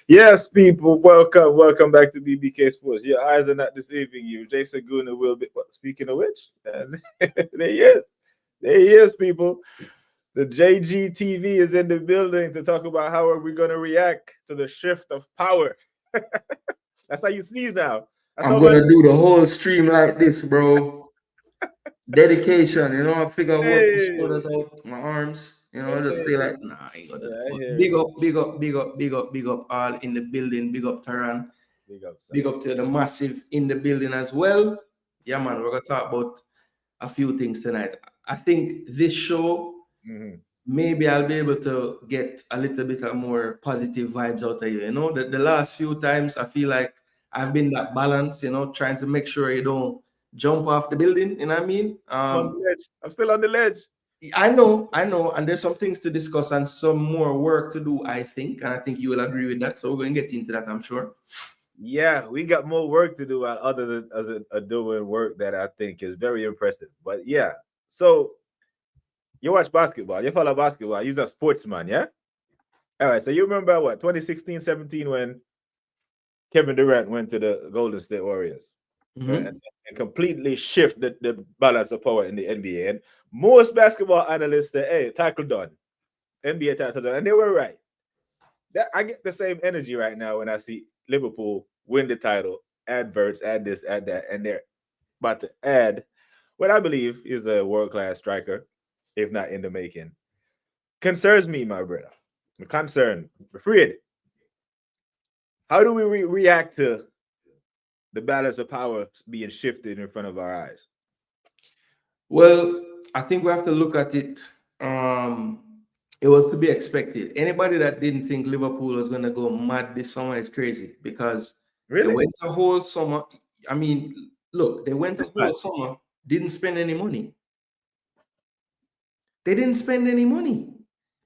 Yes, people, welcome back to BBK Sports. Your eyes are not deceiving you. Jason Gooner will be. Speaking of which, there he is. There he is, people. The JGTV is in the building to talk about how are we going to react to the shift of power. That's how you sneeze now. That's I'm how much. gonna do the whole stream like this, bro. Dedication, I figure work my Hey, shoulders out, my arms, just hey, stay like, nah, I ain't gonna do that. yeah, I But hear big you. up, big up, big up, big up, big up all in the building, big up Taran, Big up, son. big up to the massive in the building as well. Yeah, man, we're gonna talk about a few things tonight. I think this show, Mhm. maybe I'll be able to get a little bit of more positive vibes out of you. The last few times I feel like I've been that balance, trying to make sure you don't jump off the building. You know what I mean? I'm on the ledge. I'm still on the ledge. I know, and there's some things to discuss and some more work to do, I think, and I think you will agree with that. So we're going to get into that, I'm sure. Yeah, we got more work to do other than as doing work that I think is very impressive. But yeah, so you watch basketball, you follow basketball, you're a sportsman, yeah? All right, so you remember what, 2016, 17 when Kevin Durant went to the Golden State Warriors, right? Hmm. And completely shift the balance of power in the NBA. And most basketball analysts say, hey, title done, NBA title done. And they were right. I get the same energy right now when I see Liverpool win the title, add Verts, add this, add that, and they're about to add what I believe is a world class striker, if not in the making. Concerns me, my brother. I'm concerned, afraid. How do we react to the balance of power being shifted in front of our eyes? Well, I think we have to look at it. Um, it was to be expected. Anybody that didn't think Liverpool was going to go mad this summer is crazy because they Really? went a whole summer. I mean, look, they went a This whole bad? summer, didn't spend any money. They didn't spend any money.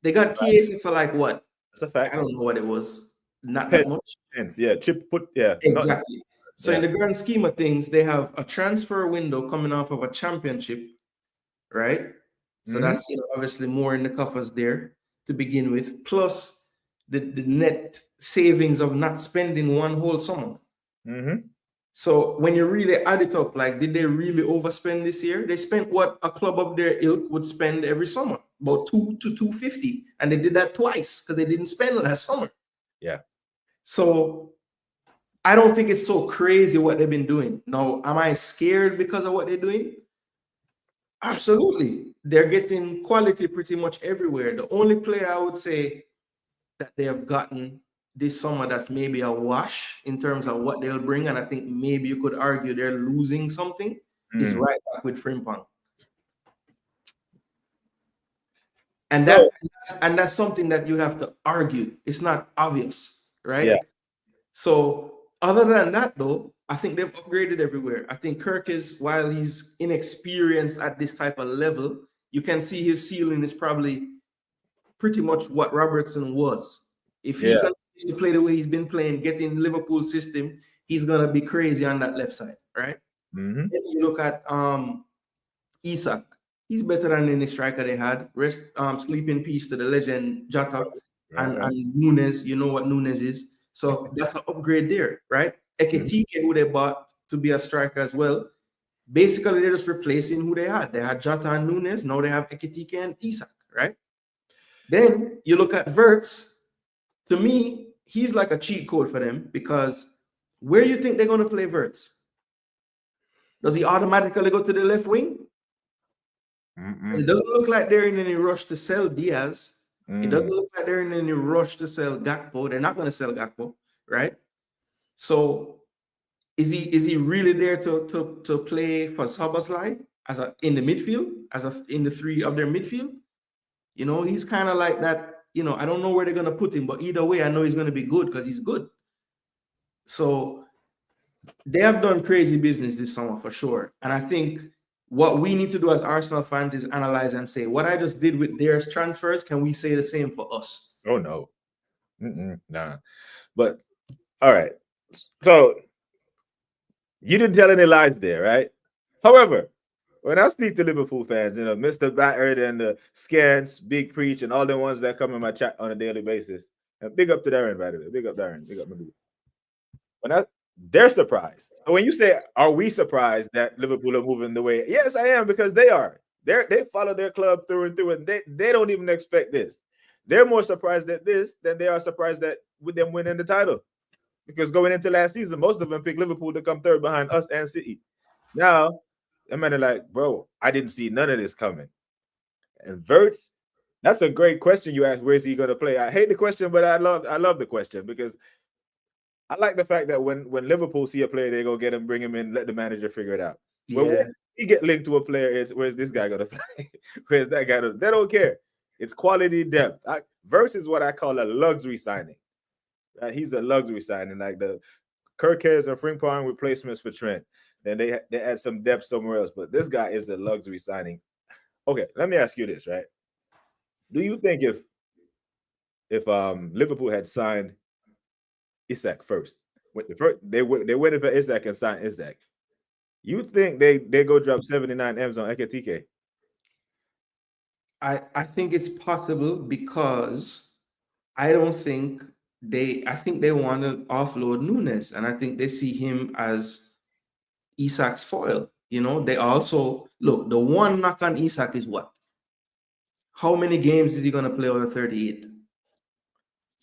They got Chiesa for like what? That's a I fact. don't know what it was. Not Pence, that much. Pence, yeah. Chip put, yeah. Not, Exactly. So in yeah. the grand scheme of things, they have a transfer window coming off of a championship, right? So Mm-hmm. that's obviously more in the coffers there to begin with, plus the net savings of not spending one whole summer. Mm-hmm. So when you really add it up, like, did they really overspend this year? They spent what a club of their ilk would spend every summer, about 2 to 250, and they did that twice because they didn't spend last summer. Yeah. So I don't think it's so crazy what they've been doing. Now, am I scared because of what they're doing? Absolutely. They're getting quality pretty much everywhere. The only player I would say that they have gotten this summer that's maybe a wash in terms of what they'll bring, and I think maybe you could argue they're losing something, is Mm. right back with Frimpong. And So, that's something that you'd have to argue. It's not obvious, yeah. right? So other than that, though, I think they've upgraded everywhere. I think Kirk is, while he's inexperienced at this type of level, you can see his ceiling is probably pretty much what Robertson was. If he Yeah. continues to play the way he's been playing, get in Liverpool system, he's gonna be crazy on that left side, right? Mm-hmm. Then you look at Isak. He's better than any striker they had. Rest sleep in peace to the legend Jota Right, and right. Nunes. You know what Nunes is. So that's an upgrade there, right? Mhm. Eketike, who they bought to be a striker as well. Basically, they're just replacing who they had. They had Jota and Nunes. Now they have Eketike and Isak, right? Then you look at Verts. To me, he's like a cheat code for them because where you think they're going to play Verts? Does he automatically go to the left wing? It Mm-mm. doesn't look like they're in any rush to sell Diaz. It Mm. doesn't look like they're in any rush to sell Gakpo. They're not going to sell Gakpo, right? So is he really there to play for Szoboszlai as a in the midfield, as a in the three of their midfield? He's kind of like that. I don't know where they're gonna put him, but either way, I know he's gonna be good because he's good. So they have done crazy business this summer for sure. And I think what we need to do as Arsenal fans is analyze and say, what I just did with their transfers, can we say the same for us? Oh no. Mm-mm. Nah. But all right. So you didn't tell any lies there, right? However, when I speak to Liverpool fans, Mr. Batterd and the Scans, Big Preach, and all the ones that come in my chat on a daily basis, And big up to Darren, by the way. Big up Darren. Big up my dude. When they're surprised. So when you say, are we surprised that Liverpool are moving the way? Yes, I am, because they are. They follow their club through and through, and they don't even expect this. They're more surprised at this than they are surprised that with them winning the title. Because going into last season, most of them picked Liverpool to come third behind us and City. Now, I'm like, bro, I didn't see none of this coming. And Verts, that's a great question you asked. Where's he going to play? I hate the question, but I love the question, because I like the fact that when Liverpool see a player, they go get him, bring him in, let the manager figure it out. But when he get linked to a player, where's this guy going to play? Where's that guy? They don't care. It's quality depth. Verts is what I call a luxury signing. He's a luxury signing, like the Gyokeres and Frimpong replacements for Trent. Then they add some depth somewhere else. But this guy is a luxury signing. Okay, let me ask you this, right? Do you think if Liverpool had signed Isak first, they waited for Isak and signed Isak, you think they go drop 79 M's on Ekitike? I think it's possible, because I think they want to offload Nunes, and I think they see him as Isak's foil. They also look, the one knock on Isak is what? How many games is he going to play out of 38?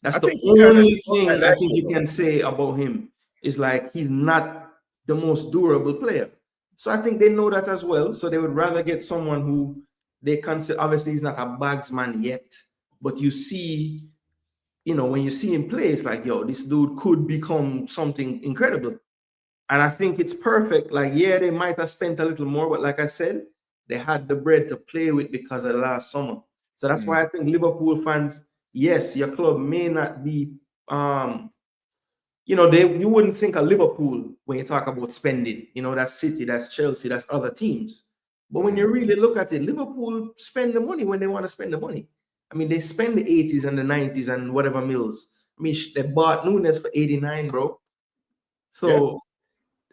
That's the only thing I think you can say about him, is like he's not the most durable player. So I think they know that as well. So they would rather get someone who they consider, obviously he's not a bagsman yet, but you see, when you see him play, it's like, yo, this dude could become something incredible. And I think it's perfect. Like, yeah, they might have spent a little more, but like I said, they had the bread to play with because of last summer. So that's why I think Liverpool fans, yes, your club may not be, you wouldn't think of Liverpool when you talk about spending. That's City, that's Chelsea, that's other teams. But when you really look at it, Liverpool spend the money when they want to spend the money. I mean, they spend the 80s and the 90s and whatever mills. I mean, they bought Nunes for 89, bro. So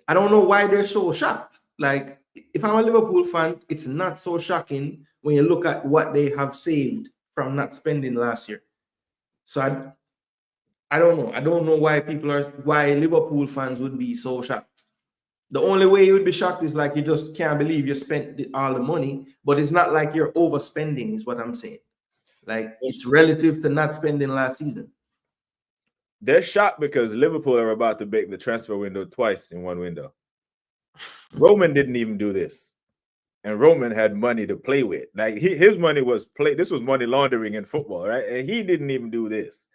I don't know why they're so shocked. Like, if I'm a Liverpool fan, it's not so shocking when you look at what they have saved from not spending last year. So I don't know. I don't know why why Liverpool fans would be so shocked. The only way you would be shocked is like you just can't believe you spent all the money, but it's not like you're overspending, is what I'm saying. Like, it's relative to not spending last season. They're shocked because Liverpool are about to break the transfer window twice in one window. Roman didn't even do this. And Roman had money to play with. Like, his money was this was money laundering in football, right? And he didn't even do this.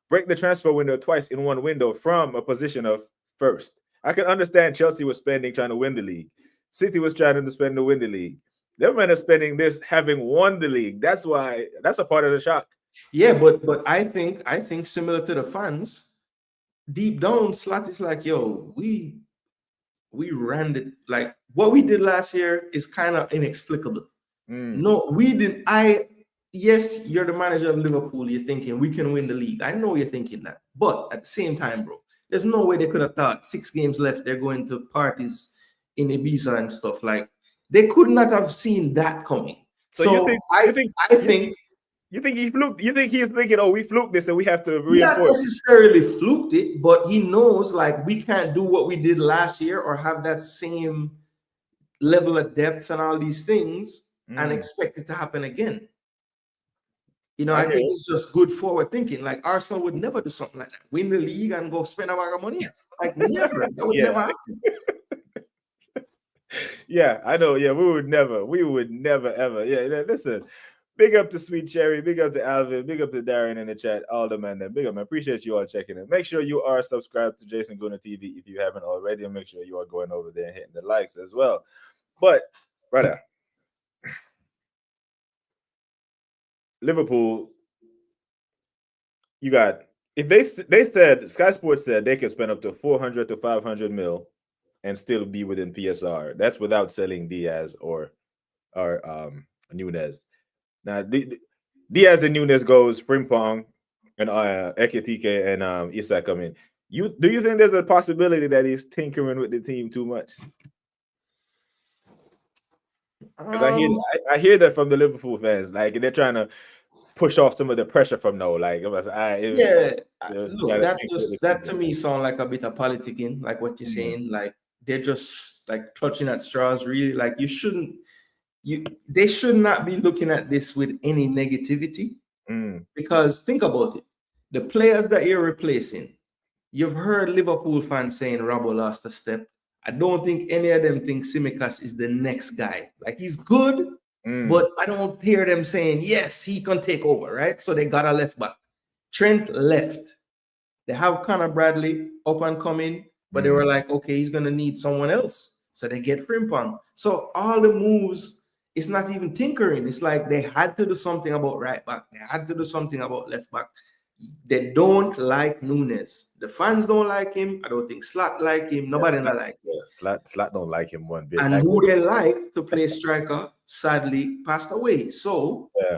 Break the transfer window twice in one window from a position of first. I can understand Chelsea was spending trying to win the league. City was trying to spend to win the league. They're men are spending this having won the league. That's why that's a part of the shock. Yeah, but I think similar to the fans, deep down, Slat is like, yo, we ran it. Like, what we did last year is kind of inexplicable. No, we didn't. Yes, you're the manager of Liverpool. You're thinking we can win the league. I know you're thinking that. But at the same time, bro, there's no way they could have thought 6 games left, they're going to parties in Ibiza and stuff. Like, they could not have seen that coming. So I think you think he fluked? You think he's thinking, oh, we fluked this and we have to reinforce? Not necessarily fluked it, but he knows, like, we can't do what we did last year or have that same level of depth and all these things and expect it to happen again. I think it's just good forward thinking. Like, Arsenal would never do something like that. Win the league and go spend a lot of money. Like, never. That would never happen. Yeah, I know. Yeah, we would never, ever. Yeah, listen. Big up to Sweet Cherry. Big up to Alvin. Big up to Darren in the chat. All the man there. Big up, man. Appreciate you all checking in. Make sure you are subscribed to Jason Gooner TV if you haven't already. And make sure you are going over there and hitting the likes as well. But, brother, Liverpool, you got, if they said, Sky Sports said they could spend up to 400 to 500 mil and still be within PSR. That's without selling Diaz or Nunes. Now, Diaz and Nunes goes, Frimpong and Ekitike and Isak come in. Do you think there's a possibility that he's tinkering with the team too much? I hear that from the Liverpool fans. Like, they're trying to push off some of the pressure from now. Like it was, Yeah, you look, gotta think with this that to season. me sound like a bit of politicking, like what you're saying. Like they're just like clutching at straws, really. Like they should not be looking at this with any negativity. Because think about it. The players that you're replacing, you've heard Liverpool fans saying Robbo lost a step. I don't think any of them think Tsimikas is the next guy. Like he's good, but I don't hear them saying, yes, he can take over, right? So they got a left back. Trent left. They have Conor Bradley up and coming, but they were like, okay, he's going to need someone else. So they get Frimpong. So all the moves, it's not even tinkering. It's like they had to do something about right back. They had to do something about left back. They don't like Nunes. The fans don't like him. I don't think Slot like him. Nobody not like him. Yeah, Slot don't like him one bit. And Like, who they like to play striker, sadly, passed away. So yeah.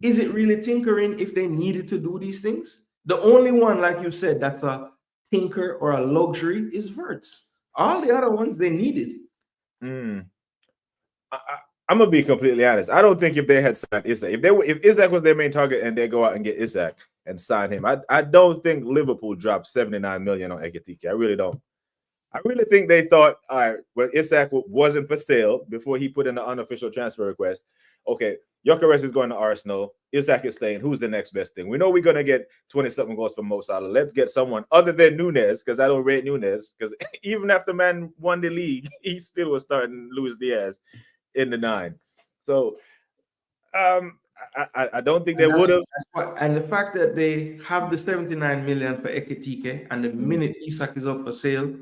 Is it really tinkering if they needed to do these things? The only one, like you said, that's a tinker or a luxury is Verts. All the other ones they needed. I'm gonna be completely honest. I don't think if they had signed Isak, if Isak was their main target and they go out and get Isak and sign him, I don't think Liverpool dropped 79 million on Ekitike. I really don't. I really think they thought, all right, when Isak wasn't for sale before he put in the unofficial transfer request, okay, Gyokeres is going to Arsenal. Isak is staying. Who's the next best thing? We know we're going to get 20-something goals from Mo Salah. Let's get someone other than Nunes, because I don't rate Nunes, because even after man won the league, he still was starting Luis Diaz in the 9. So I don't think they would have. And the fact that they have the 79 million for Ekitike, and the minute Isak is up for sale,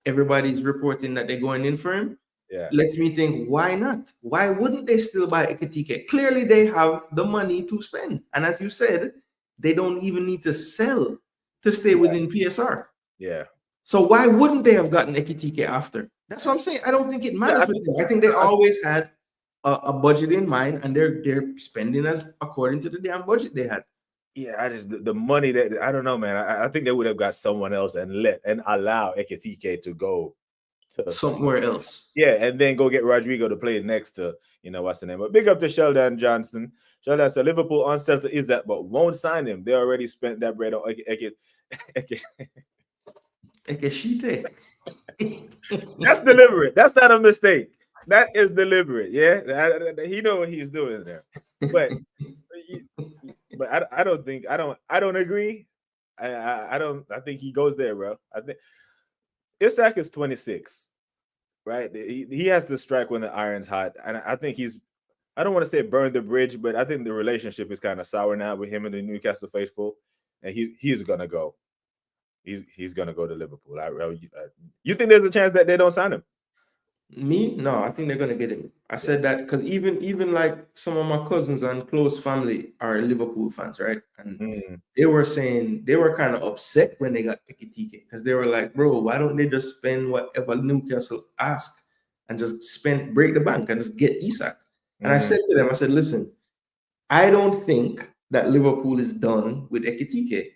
everybody's reporting that they're going in for him. Yeah. Lets me think, why not? Why wouldn't they still buy Ekitike? Clearly, they have the money to spend. And as you said, they don't even need to sell to stay within PSR. Yeah. So why wouldn't they have gotten Ekitike after? That's what I'm saying. I don't think it matters with them. I think they always had a budget in mind, and they're spending it according to the damn budget they had. Yeah, I just the money that I don't know, man. I think they would have got someone else and allow Ekitike to go to somewhere else. Yeah, and then go get Rodrigo to play next to what's the name. But big up to Sheldon Johnson. Sheldon said Liverpool unsettled to Isak, but won't sign him. They already spent that bread on Ekeshite. That's deliberate. That's not a mistake. That is deliberate. Yeah, he know what he's doing there. But I don't think I don't agree. I think he goes there, bro. I think Isak is 26, right? He has to strike when the iron's hot, and I think I don't want to say burn the bridge, but I think the relationship is kind of sour now with him and the Newcastle faithful, and he's gonna go. He's gonna go to Liverpool. You think there's a chance that they don't sign him? Me? No, I think they're gonna get him. I said that because even like some of my cousins and close family are Liverpool fans, right? And they were saying they were kind of upset when they got Ekitike because they were like, bro, why don't they just spend whatever Newcastle ask and just break the bank and just get Isak? And I said to them, I said, listen, I don't think that Liverpool is done with Ekitike.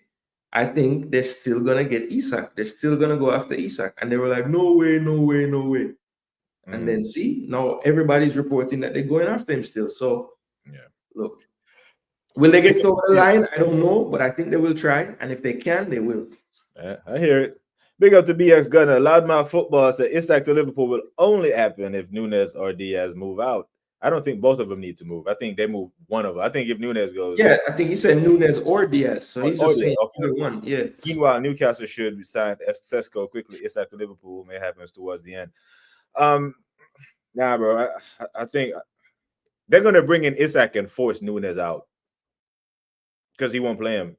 I think they're still gonna get Isak. They're still gonna go after Isak. And they were like, no way, no way, no way. And then see, now everybody's reporting that they're going after him still. So, look, will they get over the line? I don't know, but I think they will try. And if they can, they will. I hear it. Big up to BX Gunner. Loudmouth Football said Isak to Liverpool will only happen if Nunes or Diaz move out. I don't think both of them need to move. I think they move one of them. I think if Nunes goes. Yeah, I think he said Nunes or Diaz. So he's just saying either one. Yeah. Meanwhile, Newcastle should sign Sesko quickly. Isak to Liverpool may happen towards the end. Nah, bro. I think they're gonna bring in Isak and force Nunes out because he won't play him.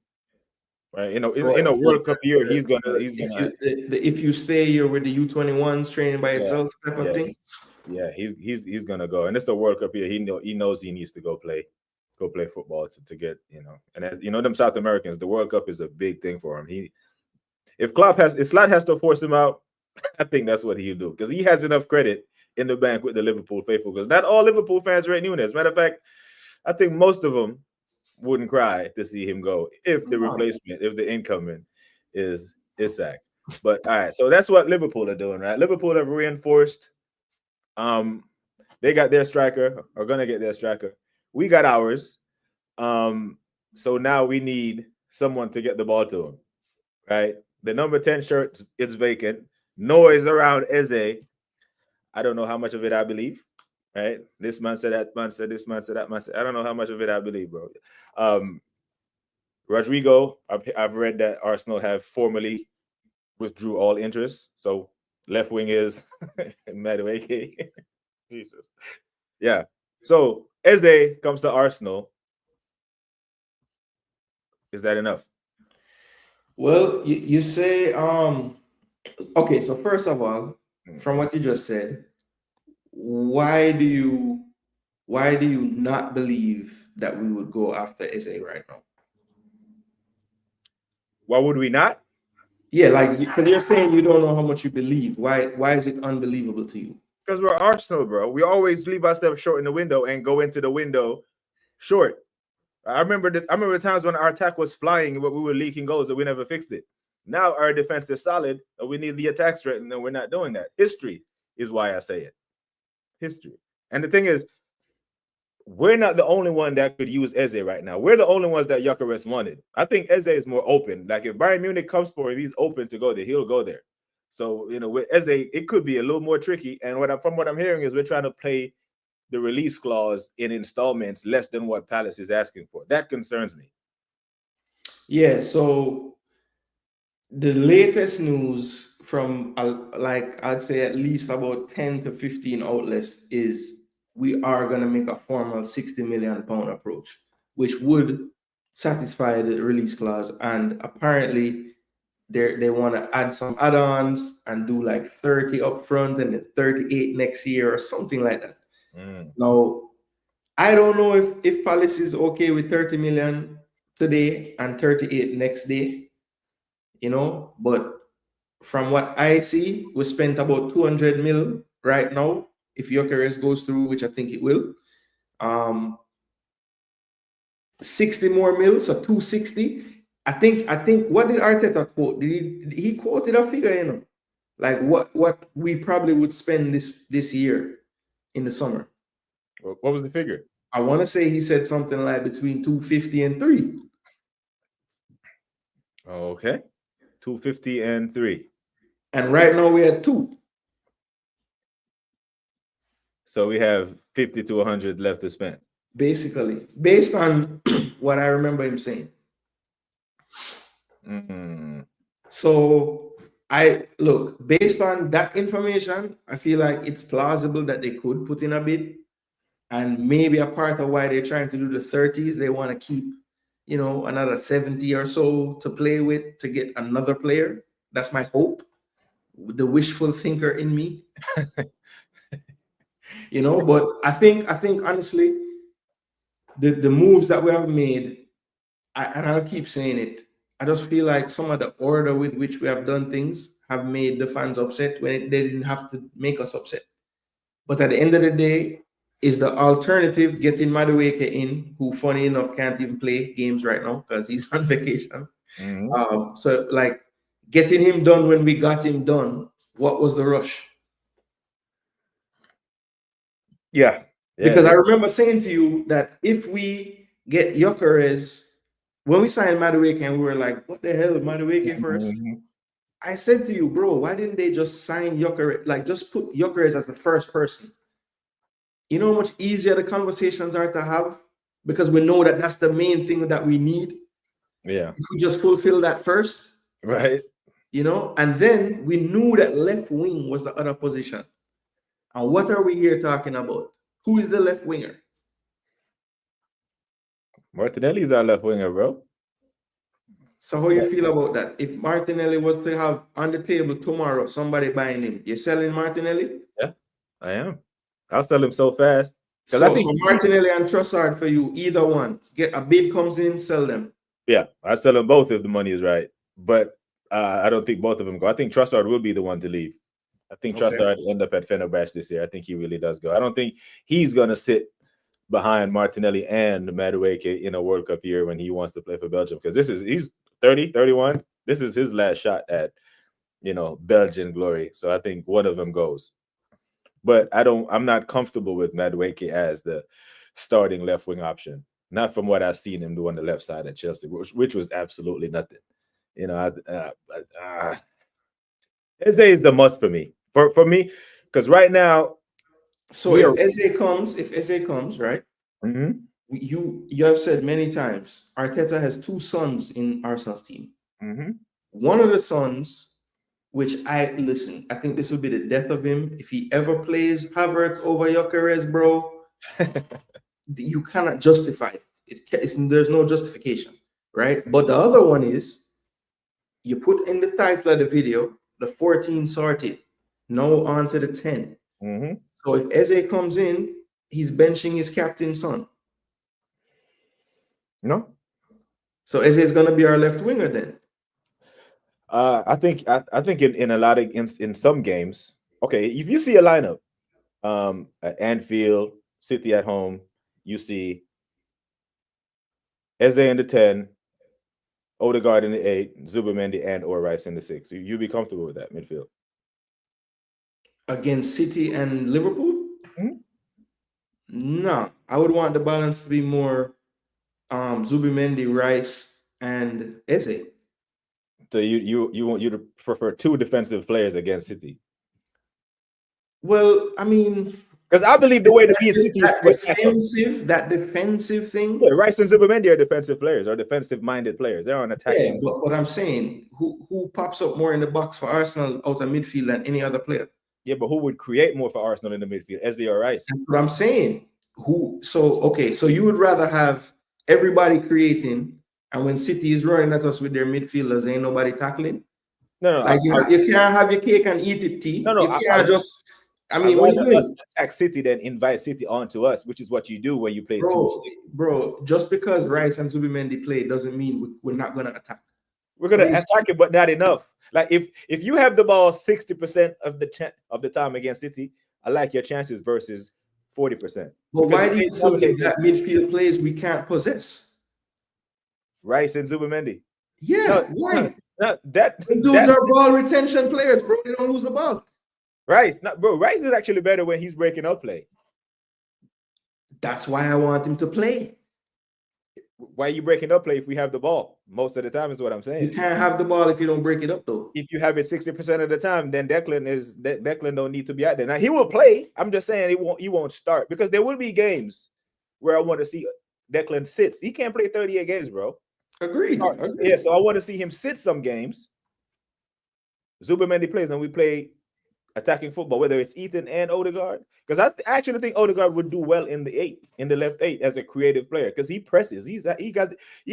Right? In a World Cup year, he's gonna. If you stay here with the U21s training by itself type of thing. Yeah, he's gonna go, and it's a World Cup year. He knows he needs to go play football to get and them South Americans. The World Cup is a big thing for him. If Slot has to force him out, I think that's what he'll do because he has enough credit in the bank with the Liverpool faithful. Because not all Liverpool fans rate Nunes. Matter of fact, I think most of them wouldn't cry to see him go if the replacement, if the incoming is Isak. But all right, so that's what Liverpool are doing, right? Liverpool have reinforced. They got their striker, or gonna get their striker. We got ours. So now we need someone to get the ball to him, right? The number 10 shirt is vacant. Noise around Eze. I don't know how much of it I believe, right? This man said that man said this man said that man said. I don't know how much of it I believe, bro. Um, Rodrigo, I've read that Arsenal have formally withdrew all interest. So left wing is Madueke. Jesus. Yeah. So Eze comes to Arsenal. Is that enough? Well, you say okay, so first of all, from Mhm. what you just said, why do you not believe that we would go after SA right now? Why would we not? Yeah, like because you're saying you don't know how much you believe. Why is it unbelievable to you? Because we're Arsenal, bro. We always leave ourselves short in the window and go into the window short. I remember the times when our attack was flying, but we were leaking goals and we never fixed it. Now our defense is solid, and we need the attack strength, and we're not doing that. History is why I say it. History. And the thing is, we're not the only one that could use Eze right now. We're the only ones that Gyokeres wanted. I think Eze is more open. Like if Bayern Munich comes for him, he's open to go there. He'll go there. So with Eze, it could be a little more tricky. And from what I'm hearing is we're trying to play the release clause in installments less than what Palace is asking for. That concerns me. Yeah, so the latest news from like I'd say at least about 10 to 15 outlets is we are going to make a formal 60 million pound approach, which would satisfy the release clause. And apparently they want to add some add-ons and do like 30 up front and then 38 next year or something like that. Now, I don't know if Palace is okay with 30 million today and 38 next day, but from what I see, we spent about 200 mil right now. If Gyokeres goes through, which I think it will, 60 more mil, so 260. I think what did Arteta quote? He quoted a figure, like what we probably would spend this year in the summer. What was the figure? I want to say he said something like between 250 and 3. Okay. 250 and 3. And right now we're at 2. So we have 50 to 100 left to spend. Basically, based on what I remember him saying. Mm-hmm. So I look, based on that information, I feel like it's plausible that they could put in a bid. And maybe a part of why they're trying to do the 30s, they want to keep, another 70 or so to play with to get another player. That's my hope. The wishful thinker in me. But I think honestly, the moves that we have made, and I'll keep saying it, I just feel like some of the order with which we have done things have made the fans upset when they didn't have to make us upset. But at the end of the day, is the alternative getting Madueke in, who funny enough can't even play games right now because he's on vacation. Mm-hmm. So like getting him done when we got him done, what was the rush? Yeah. Because I remember saying to you that if we get Gyokeres, when we signed Madueke and we were like, what the hell, Madueke first? Mm-hmm. I said to you, bro, why didn't they just sign Gyokeres, like just put Gyokeres as the first person? You know how much easier the conversations are to have? Because we know that that's the main thing that we need. Yeah. If we just fulfill that first, Right. and then we knew that left wing was the other position. And what are we here talking about? Who is the left winger? Martinelli's our left winger, bro. So how you feel about that? If Martinelli was to have on the table tomorrow, somebody buying him, you're selling Martinelli? Yeah, I am. I'll sell him so fast. Because I So think Martinelli and Trossard for you, either one. Get a bid comes in, sell them. yeah, I'd sell them both if the money is right. But I don't think both of them go. I think Trossard will be the one to leave. I think Trossard end up at Fenerbahce this year. I think he really does go. I don't think he's gonna sit behind Martinelli and Madueke in a World Cup year when he wants to play for Belgium, because he's 30, 31. This is his last shot at Belgian glory. So I think one of them goes. But I'm not comfortable with Madueke as the starting left wing option. Not from what I've seen him do on the left side at Chelsea, which was absolutely nothing. You know, Eze is the must for me. For me, because right now So we are. If Eze comes, right? Mhm, You have said many times, Arteta has two sons in Arsenal's team. mhm. One of the sons, which I think this will be the death of him if he ever plays Havertz over Gyokeres, bro. You cannot justify it. There's no justification, right? But the other one is you put in the title of the video, the 14 sorted, now on to the 10. Mhm. So if Eze comes in, he's benching his captain's son. No, So Eze is going to be our left winger then. I think in a lot of in some games, okay, if you see a lineup, at Anfield, City at home, you see Eze in the 10, Odegaard in the 8, Zubimendi and or Rice in the 6. You be comfortable with that midfield Against City and Liverpool? Mhm. No, I would want the balance to be more Zubimendi, Rice, and Eze. So you want you to prefer two defensive players against City? Well, I mean, Because I believe the way to beat City is to attack them. that defensive thing. Yeah, Rice and Zubimendi are defensive players, or defensive-minded players. They're on attacking. Yeah, but I'm saying, who pops up more in the box for Arsenal out of midfield than any other player? Yeah, but who would create more for Arsenal in the midfield, Eze or Rice? That's what I'm saying. So you would rather have everybody creating, and when City is running at us with their midfielders, ain't nobody tackling? No, Like you can't have your cake and eat it, T. No, You can't just. I mean, what rather you us doing? attack City than invite City onto us, which is what you do when you play Bro, just because Rice and Zubimendi play doesn't mean we're not gonna attack. We're gonna attack it, but not enough. Like if you have the ball 60% of the time against City, I like your chances versus 40%. But why do you think if that midfield plays we can't possess? Rice and Zubimendi? Yeah, why? That dudes are ball retention players, bro. They don't lose the ball. Rice, Rice is actually better when he's breaking up play. That's why I want him to play. Why are you breaking up play if we have the ball? Most of the time is what I'm saying. You can't have the ball if you don't break it up, though. If you have it 60% of the time, then Declan don't need to be out there. Now he will play. I'm just saying he won't start because there will be games where I want to see Declan sits. He can't play 38 games, bro. Agreed. Yeah, so I want to see him sit some games. Zubimendi plays, and we play attacking football, whether it's Ethan and Odegaard. Because I actually think Odegaard would do well in the left 8 as a creative player because he presses. He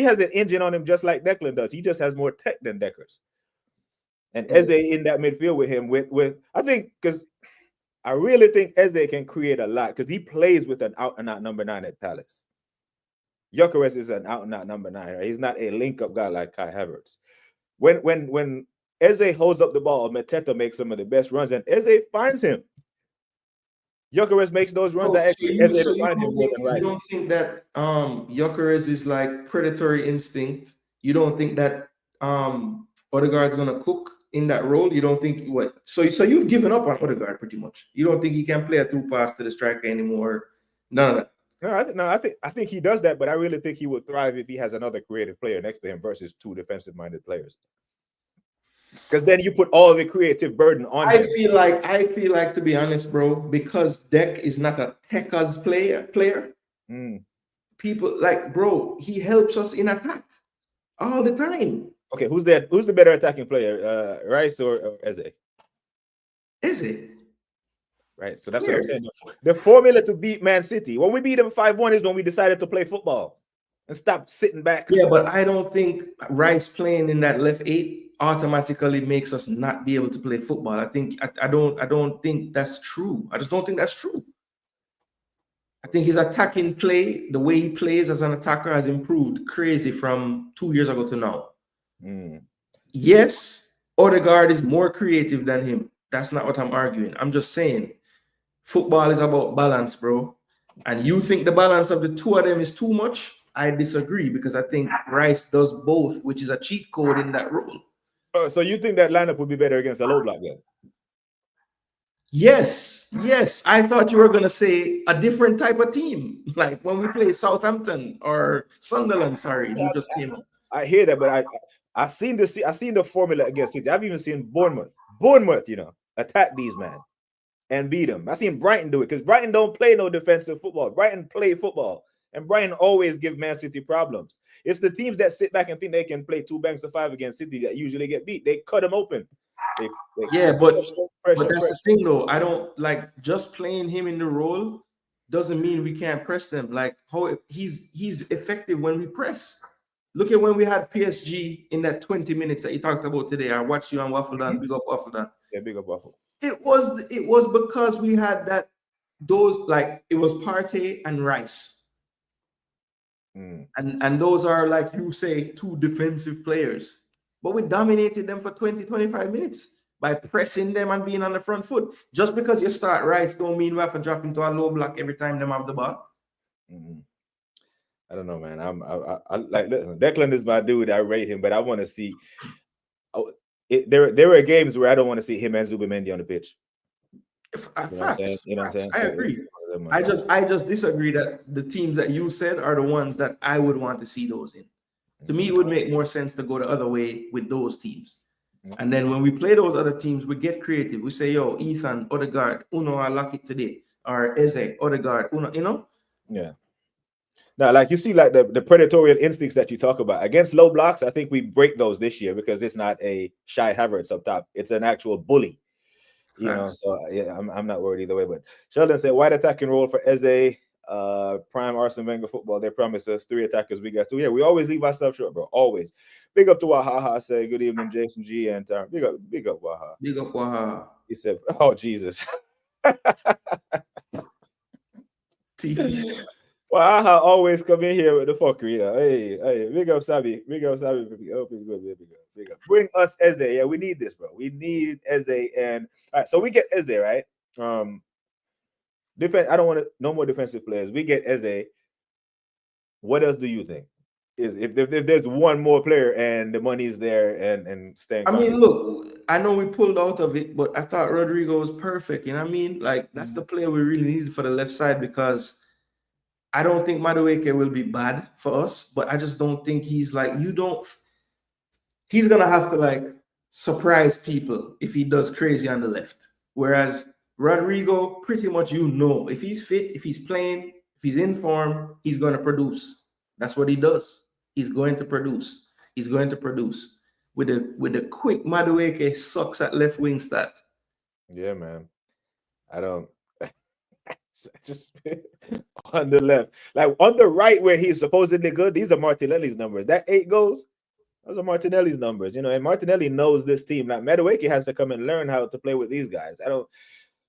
has an engine on him just like Declan does. He just has more tech than Deckers. And Eze in that midfield with him, with I think because I really think Eze can create a lot because he plays with an out and out number 9 at Palace. Gyokeres is an out and out number 9, right? He's not a link up guy like Kai Havertz. When Eze holds up the ball, Mateta makes some of the best runs, and Eze finds him. Gyokeres makes those runs that actually Eze find him more than Rice. You don't think that Gyokeres is like predatory instinct? You don't think that Odegaard's gonna cook in that role? You don't think what? So you've given up on Odegaard pretty much. You don't think he can play a through pass to the striker anymore? None of that. I think he does that, but I really think he would thrive if he has another creative player next to him versus two defensive-minded players. Because then you put all the creative burden on him. I feel like, to be honest, bro, because Deck is not a techers player. People like, bro, he helps us in attack all the time. Okay, who's the better attacking player, Rice or Eze? Eze. Right, so that's what I'm saying. The formula to beat Man City, when we beat them 5-1, is when we decided to play football and stop sitting back. Yeah, but I don't think Rice playing in that left 8 automatically makes us not be able to play football. I don't think that's true. I just don't think that's true. I think his attacking play, the way he plays as an attacker, has improved crazy from 2 years ago to now. Yes, Odegaard is more creative than him. That's not what I'm arguing. I'm just saying football is about balance, bro. And you think the balance of the two of them is too much? I disagree because I think Rice does both, which is a cheat code in that role. So you think that lineup would be better against a low block then? Yes, yes. I thought you were gonna say a different type of team, like when we play Southampton or Sunderland. Sorry, you just came up. I hear that, but I seen this. I seen the formula against City. I've even seen Bournemouth, attack these men and beat them. I seen Brighton do it because Brighton don't play no defensive football. Brighton play football, and Brighton always give Man City problems. It's the teams that sit back and think they can play two banks of five against City that usually get beat. They cut them open. They Yeah, pressure, but pressure, that's the pressure. thing though. I don't like just playing him in the role doesn't mean we can't press them. Like how he's effective when we press. Look at when we had PSG in that 20 minutes that you talked about today. I watched you on Waffle, big up Waffle. Yeah, big up Waffle. It was because we had those like it was Partey and Rice. Mm. And those are like you say two defensive players. But we dominated them for 20, 25 minutes by pressing them and being on the front foot. Just because you start Rice don't mean we have to drop into a low block every time them have the ball. Mm-hmm. I don't know, man. I like listen, Declan is my dude. I rate him, but I want to see. Oh, there are games where I don't want to see him and Zubimendi on the pitch. You know what I'm saying? Facts, You know what I'm facts. saying? I So agree. them I ones, just I just disagree that the teams that you said are the ones that I would want to see those in. To me, it would make more sense to go the other way with those teams. And then when we play those other teams, we get creative. We say, yo, Ethan, Odegaard, Uno, I lock it today. Or Eze, Odegaard, Uno. Yeah. Now, like you see, like the predatorial instincts that you talk about against low blocks, I think we break those this year because it's not a shy Havertz up top; it's an actual bully. Facts. So yeah, I'm not worried either way. But Sheldon said, wide attacking role for Eze, prime Arsene Wenger football. They promised us 3 attackers. We got 2. Yeah, we always leave ourselves short, bro. Always. Big up to Wahaha. Say good evening, Jason G, and big up Waha. Big up Waha. He said, "Oh Jesus." TP. Waha always come in here with the fuckery. Hey, big up Sabi. Big up Sabi. Oh, big up. Bring us Eze. Yeah, we need this, bro. We need Eze. And all right, so we get Eze, right? Defense. I don't want no more defensive players. We get Eze. What else do you think? Is if there's one more player and the money's there and staying I mean, confident? look, I know we pulled out of it, but I thought Rodrigo was perfect. You know what I mean? Like, that's the player we really needed for the left side because I don't think Madueke will be bad for us, but I just don't think he's like, he's going to have to like surprise people if he does crazy on the left. Whereas Rodrigo, pretty much, if he's fit, if he's playing, if he's in form, he's going to produce. That's what he does. He's going to produce. He's going to produce. With the quick Madueke sucks at left wing stat. Yeah, man. I don't just on the left, like on the right where he's supposedly good. These are Martinelli's numbers. That 8 goals. Those are Martinelli's numbers, and Martinelli knows this team. Now, Madueke has to come and learn how to play with these guys.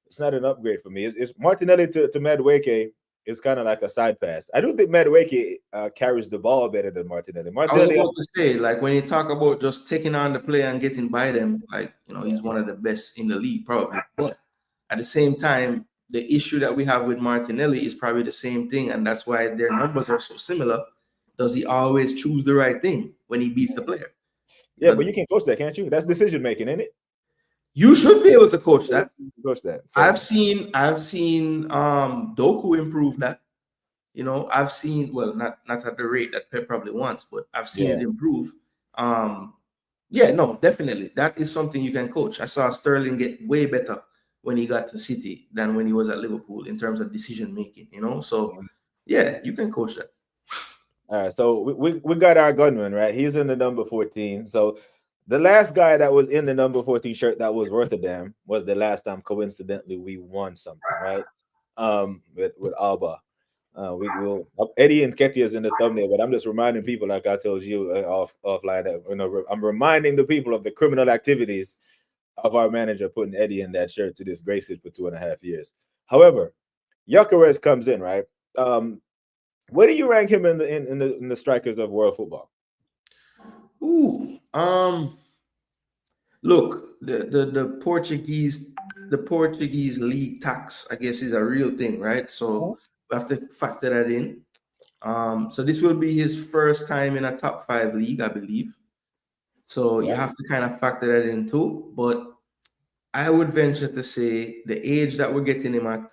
It's not an upgrade for me. It's Martinelli to Madueke is kind of like a side pass. I don't think Madueke carries the ball better than Martinelli. I was Martinelli, about to say, like, when you talk about just taking on the play and getting by them, like, he's one of the best in the league, probably. But at the same time, the issue that we have with Martinelli is probably the same thing, and that's why their numbers are so similar. Does he always choose the right thing when he beats the player? yeah, but you can coach that, can't you? That's decision making, isn't it? You should be able to coach that. Coach that. So, I've seen Doku improve that. I've seen, well, not at the rate that Pep probably wants, but I've seen it improve. Yeah, no, definitely. That is something you can coach. I saw Sterling get way better when he got to City than when he was at Liverpool in terms of decision making, So yeah, you can coach that. all right, so we got our gunman, right? He's in the number 14. So the last guy that was in the number 14 shirt that was worth a damn was the last time coincidentally we won something, right? With Alba. We will Eddie and Ketia is in the thumbnail, but I'm just reminding people, like I told you offline, that I'm reminding the people of the criminal activities of our manager putting Eddie in that shirt to disgrace it for 2.5 years. However, Gyokeres comes in, right? Where do you rank him in the strikers of world football? Ooh, look, the Portuguese league tax, I guess, is a real thing, right? So we have to factor that in. So this will be his first time in a top 5 league, I believe. So you have to kind of factor that in too. But I would venture to say the age that we're getting him at,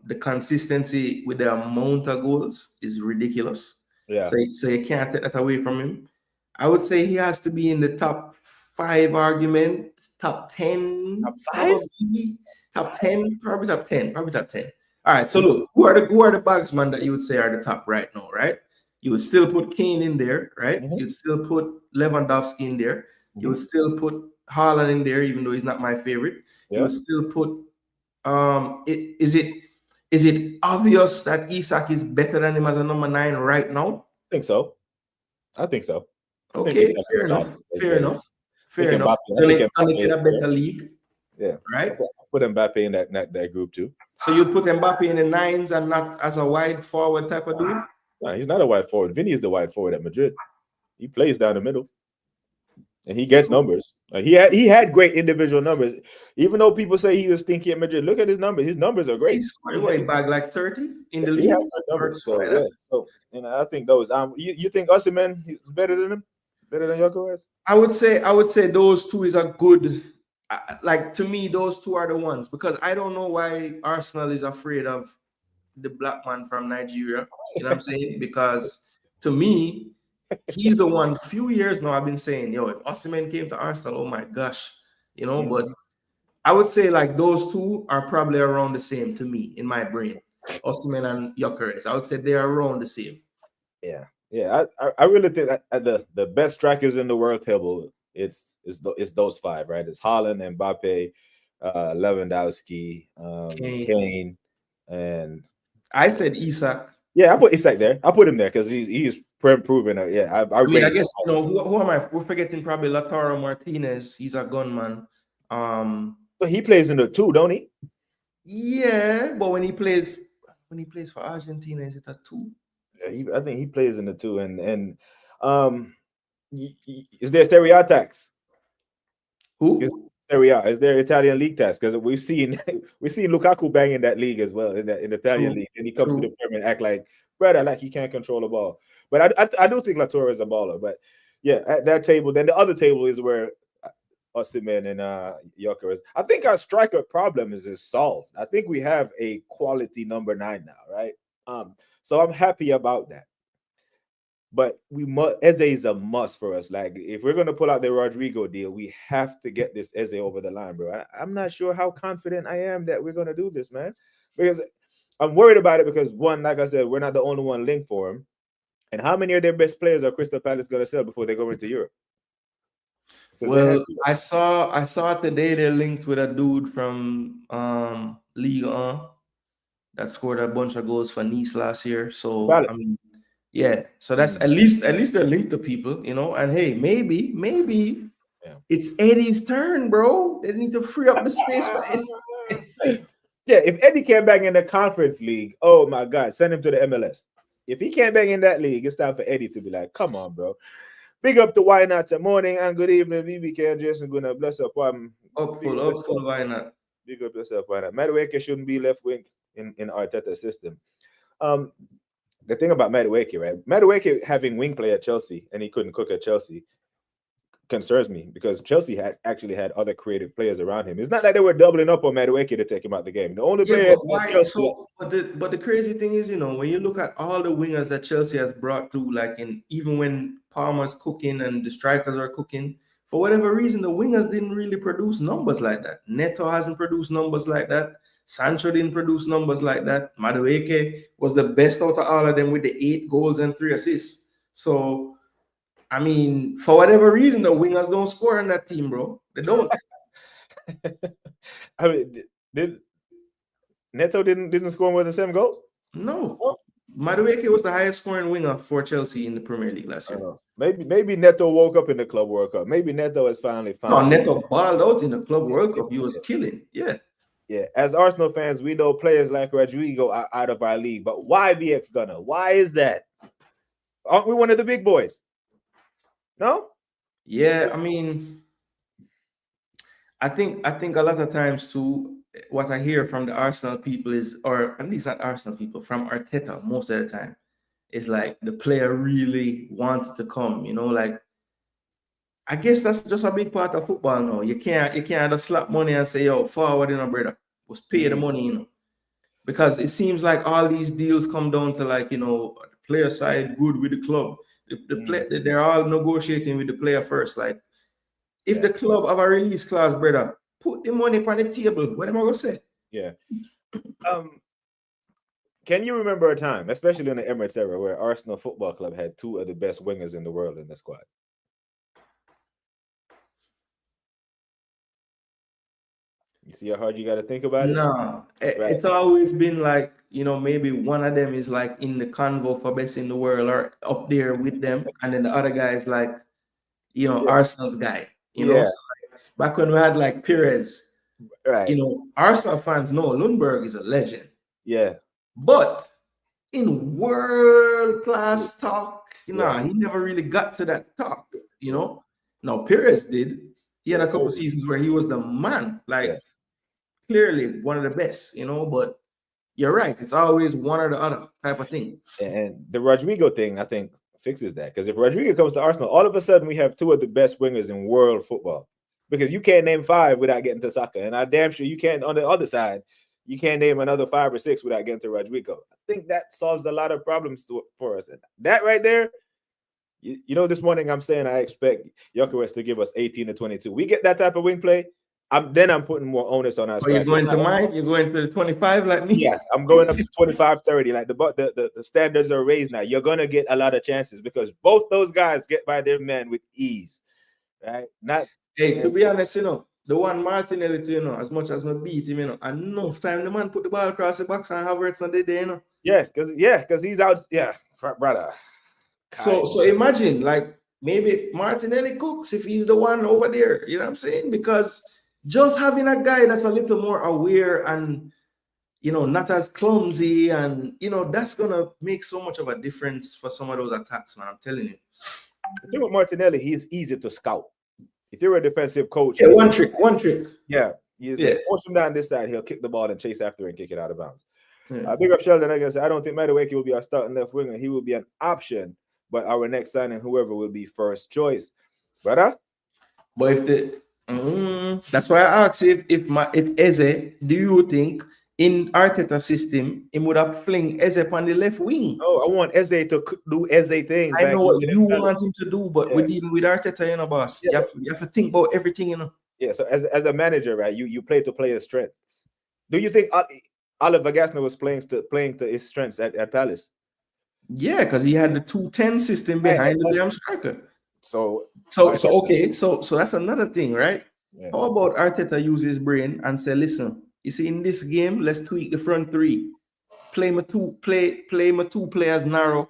the consistency with the amount of goals is ridiculous. Yeah. So you can't take that away from him. I would say he has to be in the top 5 argument, top 10, Top five? probably top 10, probably top 10, probably top 10. All right. So look, who are the bagsman that you would say are the top right now, right? You would still put Kane in there, right? Mhm, You'd still put Lewandowski in there. You mhm. would still put Haaland in there, even though he's not my favorite. You Yeah. would still put is it obvious that Isak is better than him as a number 9 right now? I think so. I think so. I think Okay, Isak is fair top. enough. Fair enough. I think Fair enough. Mbappe. I Done think it, done Mbappe it in is a there. better league, Yeah. right? Put Mbappe in that group too. So you'd put Mbappe in the 9s and not as a wide forward type of dude? No, he's not a wide forward. Vinny is the wide forward at Madrid. He plays down the middle and he gets numbers. He had great individual numbers. Even though people say he was stinky at Madrid, look at his numbers. His numbers are He great. scored what, he bagged like 30 in the He has league good or numbers. something So like yeah. that. So I think those. You think Osimhen is better than him? Better than Gyokeres? I would say those two is a good, like, to me, those two are the ones, because I don't know why Arsenal is afraid of the black man from Nigeria. You know what I'm saying? Because to me, he's the one. Few years now, I've been saying, yo, if Osimhen came to Arsenal, oh my gosh, But Mhm. I would say like those two are probably around the same to me in my brain. Osimhen and Gyökeres. I would say they are around the same. Yeah, yeah. I really think that the best strikers in the world table it's those five, right? It's Haaland, Mbappe, Lewandowski, Okay. Kane, and I said Isak. yeah, I put Isak there. I put him there because he's proven. Yeah, I I mean, I rate him. guess who am I? We're forgetting probably Lautaro Martinez. He's a gunman. But he plays in the two, don't he? Yeah, but when he plays for Argentina, is it a 2? Yeah, I think he plays in the two, and um, is there Serie A tax? Is Who? Serie A? Is there Italian league tax? Because we've seen Lukaku bang in that league as well in the Italian True. league, and he comes to the True. Premier and act like brother, like he can't control the ball. But I do think Latour is a baller. But yeah, at that table, then the other table is where Osimhen and Gyökeres. I think our striker problem is solved. I think we have a quality number 9 now, right? So I'm happy about that. But we must Eze is a must for us. Like if we're gonna pull out the Rodrigo deal, we have to get this Eze over the line, bro. I'm not sure how confident I am that we're gonna do this, man. Because I'm worried about it because one, like I said, we're not the only one linked for him. And how many of their best players are Crystal Palace gonna sell before they go into Europe? Because they have Well, I saw today they're linked with a dude from Ligue 1 that scored a bunch of goals for Nice last year. So I Palace. mean, yeah. So that's at least they're linked to people. And hey, maybe Yeah. it's Eddie's turn, bro. They need to free up the space for Eddie. Yeah, if Eddie can't bang in the conference league, oh my God, send him to the MLS. If he can't bang in that league, it's time for Eddie to be like, come on, bro. Big up to Why Not. Morning and good evening, BBK and Jason Gooner. Bless up. Big up yourself. Why not? Big up yourself. Why not? Madueke shouldn't be left wing in Arteta's system. Um, the thing about Madueke, right? Madueke having wing play at Chelsea and he couldn't cook at Chelsea concerns me because Chelsea had actually had other creative players around him. It's not like they were doubling up on Madueke to take him out the game. The only Yeah, player but at why? Chelsea, But the crazy thing is, when you look at all the wingers that Chelsea has brought through, like even when Palmer's cooking and the strikers are cooking, for whatever reason, the wingers didn't really produce numbers like that. Neto hasn't produced numbers like that. Sancho didn't produce numbers like that. Madueke was the best out of all of them with the 8 goals and 3 assists. So, I mean, for whatever reason, the wingers don't score on that team, bro. They don't. I mean, did Neto didn't score more than 7 goals? No. Oh, Madueke was the highest scoring winger for Chelsea in the Premier League last I don't year. know. Maybe Neto woke up in the Club World Cup. Maybe Neto has finally No, found his. Neto balled out in the Club Yeah, World Cup. He was killing. Yeah. yeah. As Arsenal fans, we know players like Rodrigo are out of our league. But why BX Gunner? Why is that? Aren't we one of the big boys? No? Yeah, I mean, I think a lot of times too, what I hear from the Arsenal people is, or at least not Arsenal people, from Arteta most of the time, is like the player really wanted to come, like I guess that's just a big part of football now. You can't just slap money and say, yo, forward, brother. Just pay the money, Because it seems like all these deals come down to like, the player side good with the club. They're all negotiating with the player first. Like, if the club have a release clause, brother, put the money on the table. What am I gonna say? Yeah. Can you remember a time, especially in the Emirates era, where Arsenal Football Club had two of the best wingers in the world in the squad? You see how hard you got to think about it? No, it's always been like, maybe one of them is like in the convo for best in the world or up there with them, and then the other guy is like, Arsenal's guy. So like, back when we had like Perez, Arsenal fans know Lundberg is a legend. Yeah. But in world class talk, he never really got to that talk. Now Perez did. He had a couple seasons where he was the man, like clearly one of the best. But you're right, it's always one or the other type of thing. And the Rodrigo thing, I think, fixes that, because if Rodrigo comes to Arsenal, all of a sudden we have two of the best wingers in world football, because you can't name five without getting to Saka, and I'm damn sure you can't on the other side. You can't name another 5 or 6 without getting to Rodrigo. I think that solves a lot of problems for us. And that right there, this morning I'm saying I expect Gyokeres to give us 18 to 22. We get that type of wing play, I'm putting more onus on us. Are you going to mine? You're going to 25 like me? Yeah, I'm going up to 25, 30. Like the standards are raised now. You're gonna get a lot of chances because both those guys get by their men with ease, right? To be honest, the one Martinelli, as much as I beat him, enough time the man put the ball across the box and Havertz on the day, Yeah, because he's out. Yeah, brother. So imagine, like, maybe Martinelli cooks if he's the one over there. You know what I'm saying? Because just having a guy that's a little more aware and not as clumsy, and that's gonna make so much of a difference for some of those attacks, man. I'm telling you. The thing with Martinelli, he's easy to scout. If you're a defensive coach, one trick. Yeah, force him down this side, he'll kick the ball and chase after it and kick it out of bounds. Big up Sheldon. I don't think Madueke will be our starting left winger. He will be an option, but our next signing, whoever, will be first choice. Brother? But that's why I asked you if Eze, do you think in Arteta system, he would have fling Eze on the left wing? Oh, I want Eze to do Eze things. I know what you want him to do, but we're dealing with Arteta, boss. You have to think about everything, Yeah, so as a manager, right, you play to players' strengths. Do you think Oliver Glasner was playing to his strengths at Palace? Yeah, because he had the 2-10 system behind the damn striker. So okay, so that's another thing, right? Yeah. How about Arteta use his brain and say, listen, you see, in this game, let's tweak the front three. Play my two players as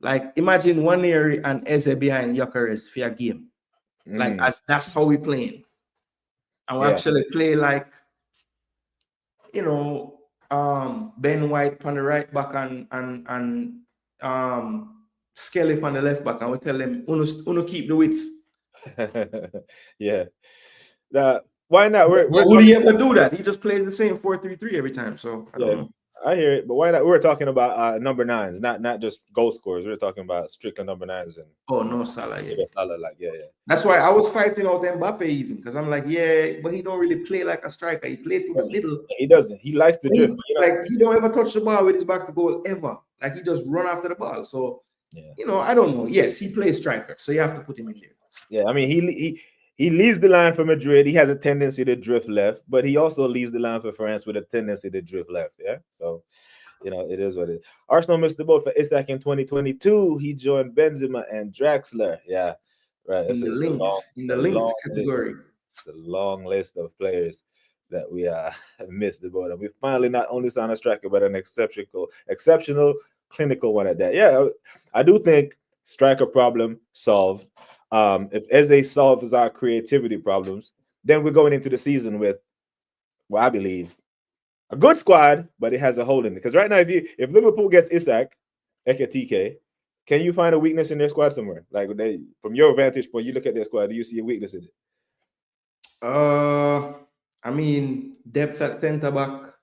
Like, imagine Waneri and Eze behind Gyokeres for a game. Like, that's how we playing. And we actually play like, Ben White on the right back and Skelly on the left back, and we tell them, uno keep the width. Yeah. Why not? Would he ever do that? He just plays the same 4-3-3 every time. So I don't know. I hear it, but why not? We're talking about number 9s, not just goal scorers. We're talking about strictly number 9s. And no Salah. Salah, That's why I was fighting out Mbappe even, because I'm like, but he don't really play like a striker. He played through the middle. He doesn't. He likes to drift. Like, he don't ever touch the ball with his back to goal ever. Like, he just run after the ball. So I don't know. Yes, he plays striker, so you have to put him in there. Yeah, I mean, he leads the line for Madrid. He has a tendency to drift left, but he also leads the line for France with a tendency to drift left. Yeah, so it is what it is. Arsenal missed the boat for Isak in 2022. He joined Benzema and Draxler. Yeah, right. In the linked category. It's a long list of players that we missed the boat. And we finally not only signed a striker, but an exceptional, clinical one at that. Yeah, I do think striker problem solved. If Eze solves our creativity problems, then we're going into the season with, well, I believe, a good squad, but it has a hole in it. Because right now, if Liverpool gets Isak, Ekatike, can you find a weakness in their squad somewhere? Like, from your vantage point, you look at their squad, do you see a weakness in it? I mean, depth at centre back,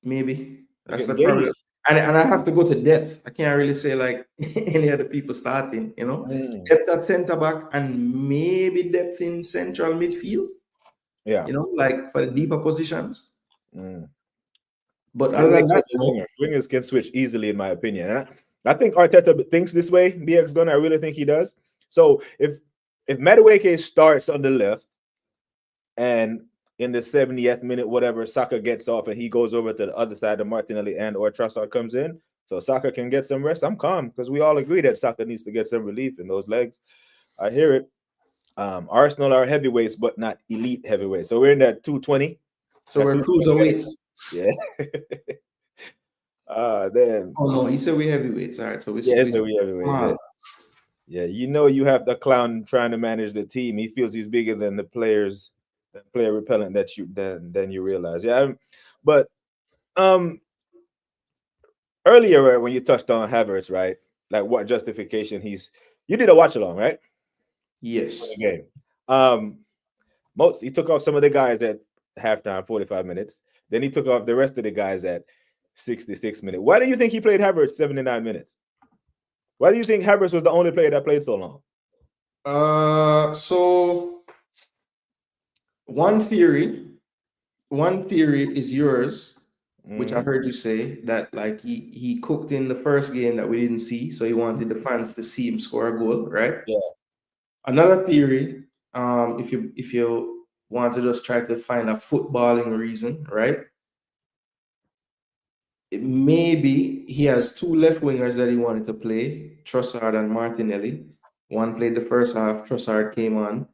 maybe. That's the problem. And I have to go to depth. I can't really say like any other people starting, you know. Mm, Depth at center back and maybe depth in central midfield, yeah. you know, like for the deeper positions. Mm. But And other make than that, those no. wingers. Wingers can switch easily, in my opinion. And I think Arteta thinks this way. BX Gunner, I really think he does. So if Madueke starts on the left and in the 70th minute, whatever, Saka gets off and he goes over to the other side of Martinelli and or Trossard comes in, so Saka can get some rest, I'm calm because we all agree that Saka needs to get some relief in those legs. I hear it. Arsenal are heavyweights, but not elite heavyweights. So we're in that 220. So That we're 220. cruiserweights. Yeah. Then Oh no, he said we heavyweights. All right, so yeah, we so we heavyweights. Yeah. small. Yeah, you know you have the clown trying to manage the team. He feels he's bigger than the players, the player repellent that you then you realize. Yeah, but um earlier when you touched on Havertz, right? Like what justification he's you did a watch along, right? For the Yes. game. Most he took off some of the guys at halftime, 45 minutes. Then he took off the rest of the guys at 66 minutes. Why do you think he played Havertz 79 minutes? Why do you think Havertz was the only player that played so long? So one theory, one theory is yours, which I Mhm. heard you say that like he cooked in the first game that we didn't see, so he wanted the fans to see him score a goal, right? Yeah. Another theory, if you want to just try to find a footballing reason, right? Maybe he has two left wingers that he wanted to play, Trossard and Martinelli. One played the first half, Trossard came on.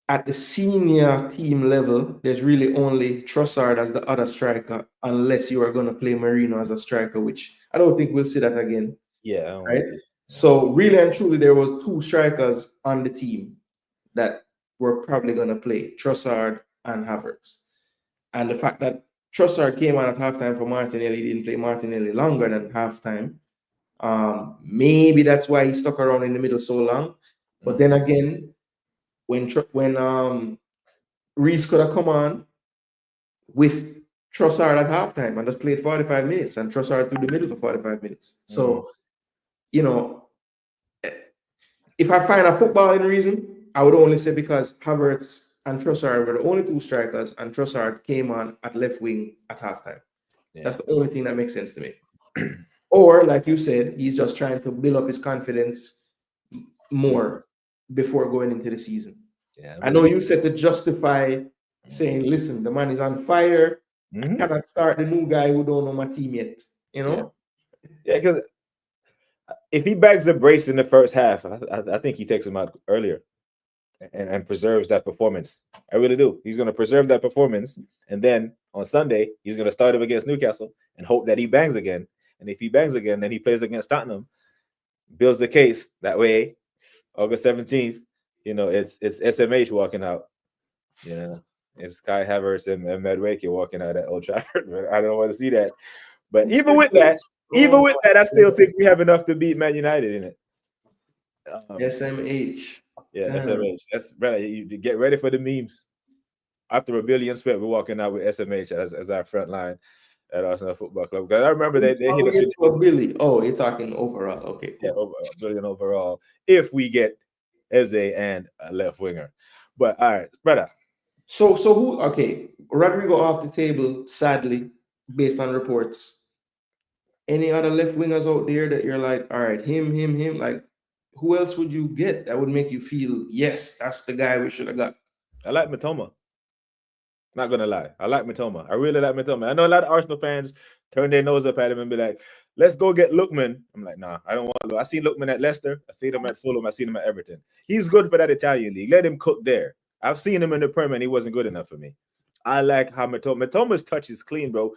At the senior team level, there's really only Trossard as the other striker, unless you are going to play Marino as a striker, which I don't think we'll see that again, Yeah, I don't want right? to see. So really and truly, there was two strikers on the team that were probably going to play, Trossard and Havertz. And the fact that Trossard came on at halftime for Martinelli, didn't play Martinelli longer than halftime. Maybe that's why he stuck around in the middle so long. But then again, when Reese could have come on with Trossard at halftime and just played 45 minutes and Trossard through the middle for 45 minutes. So, you know, if I find a footballing reason, I would only say because Havertz and Trossard were the only two strikers and Trossard came on at left wing at halftime. Yeah. That's the only thing that makes sense to me. Or, like you said, he's just trying to build up his confidence more before going into the season. Yeah. I know you said to justify saying, listen, the man is on fire. I cannot start the new guy who don't know my team yet. You know? Yeah, because if he bags a brace in the first half, I think he takes him out earlier and preserves that performance. I really do. He's going to preserve that performance. And then on Sunday, he's going to start him against Newcastle and hope that he bangs again. And if he bangs again, then he plays against Tottenham, builds the case. That way, August 17th, you know, it's SMH walking out. You know, it's Kai Havertz and Madueke walking out at Old Trafford. I don't want to see that. But even with that, I still think we have enough to beat Man United in it. SMH. Yeah, Damn. SMH. That's right. You get ready for the memes. After a billion spent, we're walking out with SMH as our front line at Arsenal Football Club. Because I remember they hit us with a Billy. Oh, you're talking overall. Okay, cool. over a billion overall if we get Eze and a left winger. But all right, brother. So who? Okay, Rodrigo off the table. Sadly, based on reports. Any other left wingers out there that you're like, all right, him. Like, who else would you get that would make you feel, yes, that's the guy we should have got? I like Matoma. Not gonna lie, I like Matoma. I really like Matoma. I know a lot of Arsenal fans turn their nose up at him and be like, "Let's go get Lookman." I'm like, nah, I don't want to. I see Lookman at Leicester. I see him at Fulham. I seen him at Everton. He's good for that Italian league. Let him cook there. I've seen him in the Premier, and he wasn't good enough for me. I like how Matoma's touch is clean, bro.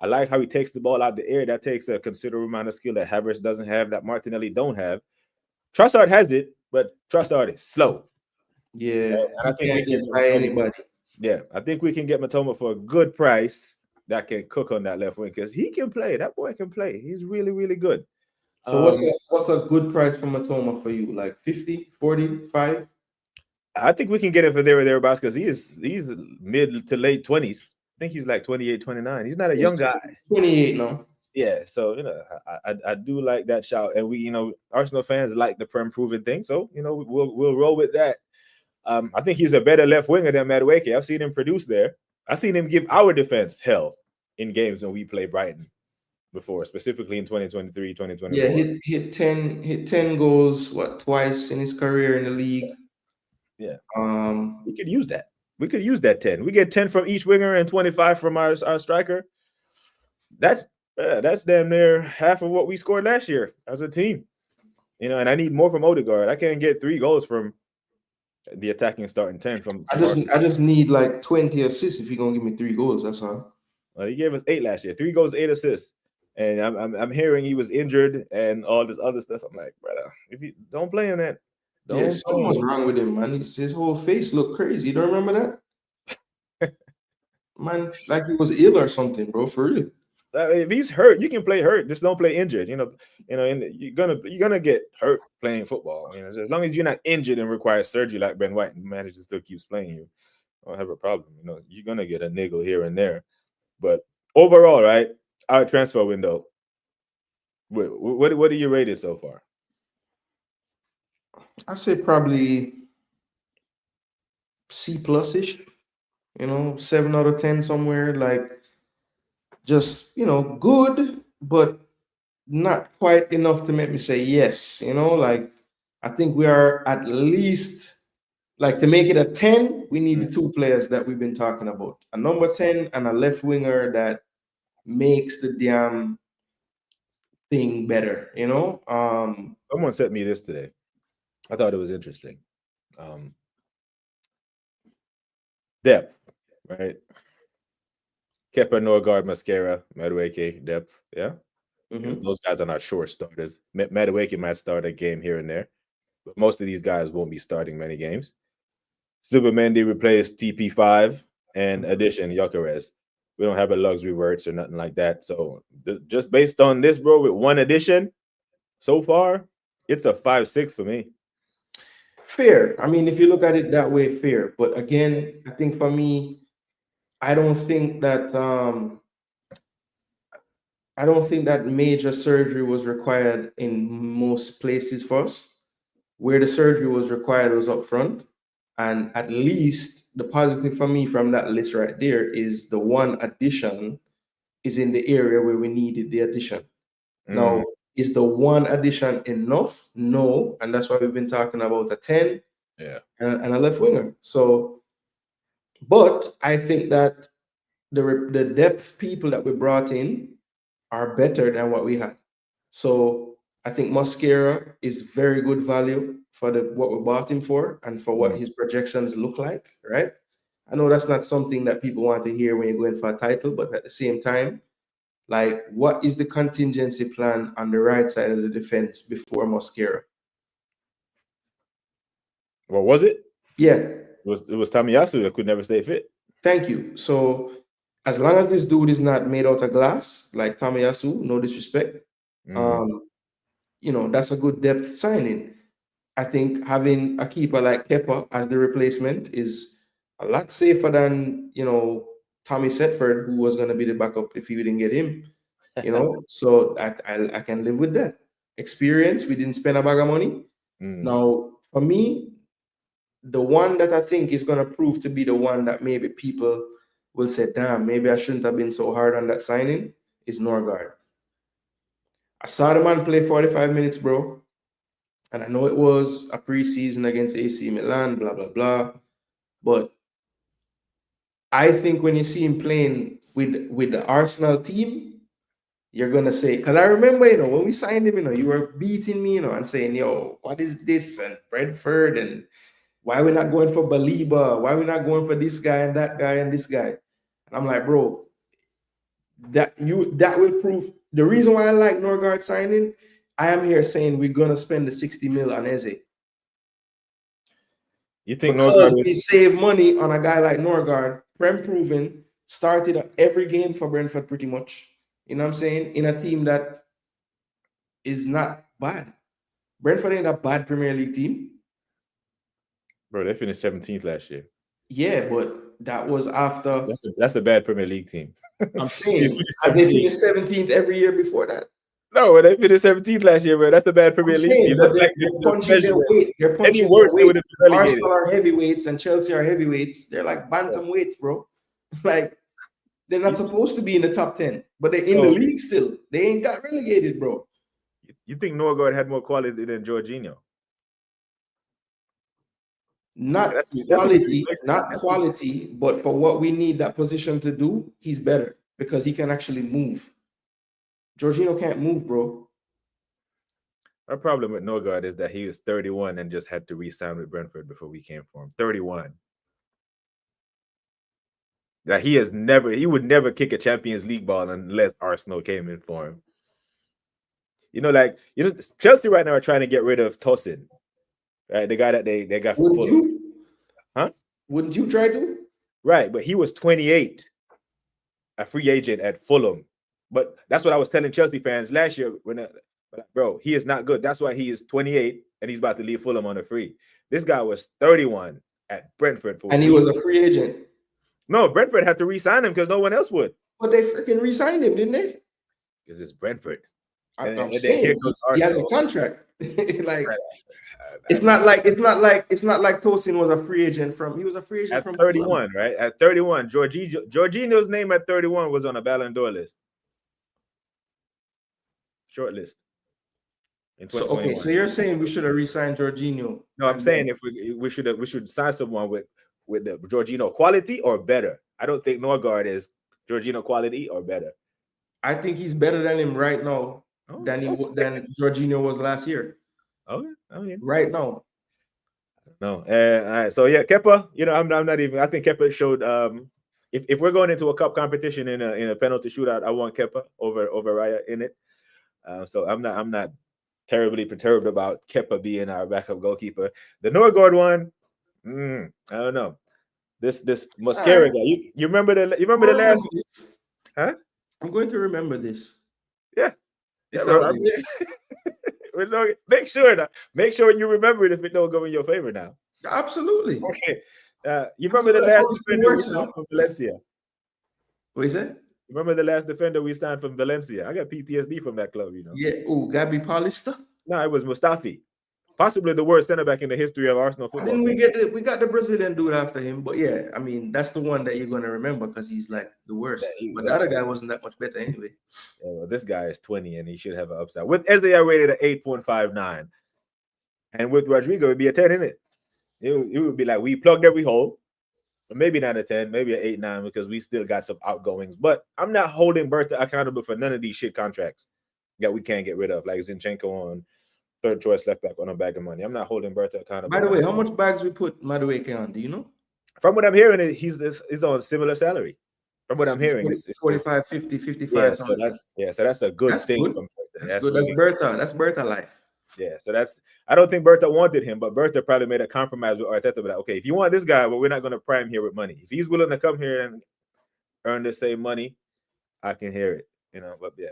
I like how he takes the ball out the air. That takes a considerable amount of skill that Havertz doesn't have, that Martinelli don't have. Trossard has it, but Trossard is slow. Yeah, and I think we can buy anybody. Yeah, I think we can get Matoma for a good price that can cook on that left wing because he can play. That boy can play. He's really, really good. So what's a good price for Matoma for you? Like 50, 40, 5? I think we can get it for there or thereabouts because he's mid to late 20s. think he's like 28, 29. He's not a He's young guy. 28 now. Yeah, so I do like that shout, and we Arsenal fans like the Prem proven thing, so we'll roll with that. I think he's a better left winger than Madueke. I've seen him produce there. I've seen him give our defense hell in games when we play Brighton before, specifically in 2023, 2024. Yeah, hit 10 goals, twice in his career in the league. Yeah. We could use that. We could use that 10. We get 10 from each winger and 25 from our striker. That's damn near half of what we scored last year as a team. And I need more from Odegaard. I can't get 3 goals from the attacking starting 10 from I just need like 20 assists if you're gonna give me 3 goals. That's all. Well, he gave us 8 last year, 3 goals, 8 assists. And I'm hearing he was injured and all this other stuff. I'm like, brother, if you don't play him, that something was wrong with him, man. His whole face looked crazy. You don't remember that? Man, like he was ill or something, bro. For real. If he's hurt, you can play hurt. Just don't play injured. And you're gonna get hurt playing football. As long as you're not injured and require surgery like Ben White, and manager still keeps playing you, I don't have a problem. You're gonna get a niggle here and there, but overall, right, our transfer window. What do you rate it so far? I say probably C plus-ish. 7 out of 10 somewhere. Like, just good, but not quite enough to make me say yes. Like, I think we are at least, like, to make it a 10, we need the 2 players that we've been talking about, a number 10 and a left winger that makes the damn thing better. Someone sent me this today. I thought it was interesting. Depth, right? Kepa, Norgard, Mascara, Madueke, depth, yeah. Mhm. Those guys are not sure starters. Madueke might start a game here and there, but most of these guys won't be starting many games. Zubimendi replaced TP5 and addition Gyokeres. We don't have a luxury words or nothing like that. So just based on this, bro, with one addition so far, it's a 5-6 for me. Fair. I mean, if you look at it that way, fair. But again, I think for me, I don't think that major surgery was required in most places for us. Where the surgery was required was up front. And at least the positive for me from that list right there is the one addition is in the area where we needed the addition. Now, is the one addition enough? No. And that's why we've been talking about a 10 and a left winger. So, but I think that the depth people that we brought in are better than what we had. So I think Mosquera is very good value for what we bought him for and for what his projections look like, right? I know that's not something that people want to hear when you're going for a title, but at the same time, like, what is the contingency plan on the right side of the defense before Mosquera? What was it? Yeah. It was Tamiyasu that could never stay fit. Thank you. So as long as this dude is not made out of glass, like Tamiyasu, no disrespect, that's a good depth signing. I think having a keeper like Kepa as the replacement is a lot safer than, Tommy Setford, who was going to be the backup if you didn't get him. So I can live with that. Experience, we didn't spend a bag of money. Now, for me, the one that I think is going to prove to be the one that maybe people will say, damn, maybe I shouldn't have been so hard on that signing is Norgard. I saw the man play 45 minutes, bro. And I know it was a preseason against AC Milan, blah, blah, blah. But I think when you see him playing with the Arsenal team, you're going to say, because I remember, when we signed him, you were beating me, and saying, yo, what is this? And Brentford, and why are we not going for Baliba? Why are we not going for this guy and that guy and this guy? And I'm like, bro, that will prove. The reason why I like Norgard signing, I am here saying we're going to spend the 60 mil on Eze. You think because we save money on a guy like Norgard, Prem proven, started every game for Brentford pretty much. You know what I'm saying? In a team that is not bad. Brentford ain't a bad Premier League team. Bro, they finished 17th last year. Yeah, but that was after. That's a bad Premier League team. I'm saying, have they finished 17th every year before that? No, they finished 17th last year, bro. That's a bad Premier League team. But That's like they're punching their weight. They're punching any worse, their they would weight. have been relegated. Arsenal are heavyweights and Chelsea are heavyweights. They're like bantam weights, bro. Like, they're not supposed to be in the top 10, but they're in the league still. They ain't got relegated, bro. You think Norgard had more quality than Jorginho? Not quality, but for what we need that position to do, he's better because he can actually move. Jorginho can't move, bro. Our problem with Norgard is that he was 31 and just had to re-sign with Brentford before we came for him. 31. That he would never kick a Champions League ball unless Arsenal came in for him. Chelsea right now are trying to get rid of Tosin. Right, the guy that they got from Fulham. Wouldn't you try to? Right, but he was 28, a free agent at Fulham. But that's what I was telling Chelsea fans last year. Bro, he is not good. That's why he is 28 and he's about to leave Fulham on a free. This guy was 31 at Brentford. And he was a free agent. No, Brentford had to re-sign him because no one else would. But they freaking re-signed him, didn't they? Because it's Brentford. I'm saying he has a contract. It's not like Tosin was a free agent he was a free agent from 31, right? At 31, Jorginho's name at 31 was on a Ballon d'Or list. Short list. So you're saying we should have re-signed Jorginho? No, I'm saying if we should sign someone with the Jorginho quality or better. I don't think Norgard is Jorginho quality or better. I think he's better than him right now than Jorginho was last year. Okay, I mean, right now. No, all right. So yeah, Kepa. I'm not even. I think Kepa showed. If we're going into a cup competition in a penalty shootout, I want Kepa over Raya in it. So I'm not terribly perturbed about Kepa being our backup goalkeeper. The Norgard one, I don't know. This Mascara guy. You remember the last? Huh? I'm going to remember this. Yeah. Make sure you remember it if it don't go in your favor now. Absolutely. Okay. You remember the last defender we signed from Valencia? What is it? You remember the last defender we signed from Valencia? I got PTSD from that club, Yeah. Oh, Gabi Paulista? No, it was Mustafi. Possibly the worst center back in the history of Arsenal football. Then we got the Brazilian dude after him, but yeah, I mean that's the one that you're gonna remember because he's like the worst. But the other guy wasn't that much better anyway. Yeah, well, this guy is 20 and he should have an upside. With Eze, I rated at 8.59, and with Rodrigo, it'd be a 10 in it. It would be like we plugged every hole. Maybe not a 10, maybe an 8, 9 because we still got some outgoings. But I'm not holding Bertha accountable for none of these shit contracts that we can't get rid of, like Zinchenko on third choice left back on a bag of money. I'm not holding Bertha accountable. By the way, how much bags we put Madueke on? Do you know? From what I'm hearing, he's on a similar salary. From what I'm hearing, it's 45, 50, 55. So that's a good thing. Good. That's good. That's Bertha. That's Bertha life. Yeah, so I don't think Bertha wanted him, but Bertha probably made a compromise with Arteta. But okay, if you want this guy, well, we're not going to prime here with money. If he's willing to come here and earn the same money, I can hear it. But yeah.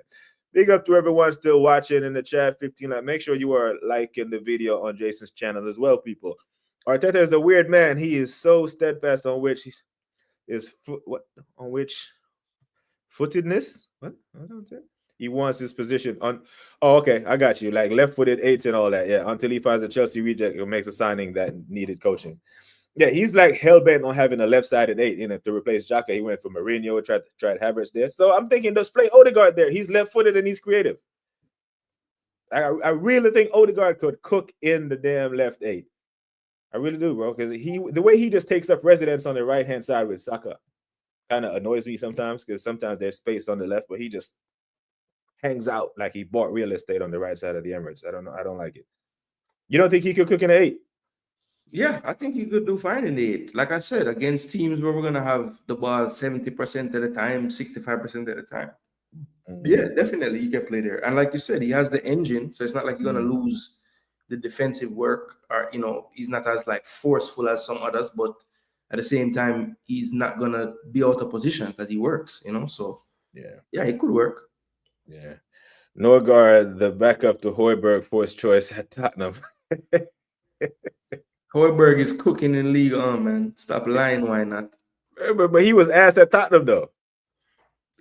Big up to everyone still watching in the chat. 15. Make sure you are liking the video on Jason's channel as well, people. Arteta is a weird man. He is so steadfast on which footedness. What don't say? He wants his position on. Oh, okay, I got you. Like left-footed eights and all that. Yeah, until he finds a Chelsea reject or makes a signing that needed coaching. Yeah, he's like hell-bent on having a left-sided 8 to replace Xhaka. He went for Mourinho, tried Havertz there. So I'm thinking, let's play Odegaard there. He's left-footed and he's creative. I really think Odegaard could cook in the damn left 8. I really do, bro, because the way he just takes up residence on the right-hand side with Saka kind of annoys me sometimes because sometimes there's space on the left, but he just hangs out like he bought real estate on the right side of the Emirates. I don't know. I don't like it. You don't think he could cook in an 8? Yeah, I think he could do fine in the 8. Like I said, against teams where we're going to have the ball 70% of the time, 65% of the time. Yeah, definitely he can play there. And like you said, he has the engine, so it's not like you're going to lose the defensive work or, he's not as like forceful as some others, but at the same time, he's not going to be out of position because he works, so yeah, it could work. Yeah. Norgard, the backup to Højbjerg, first choice at Tottenham. Højbjerg is cooking in League On, man. Stop lying, why not? But he was ass at Tottenham though.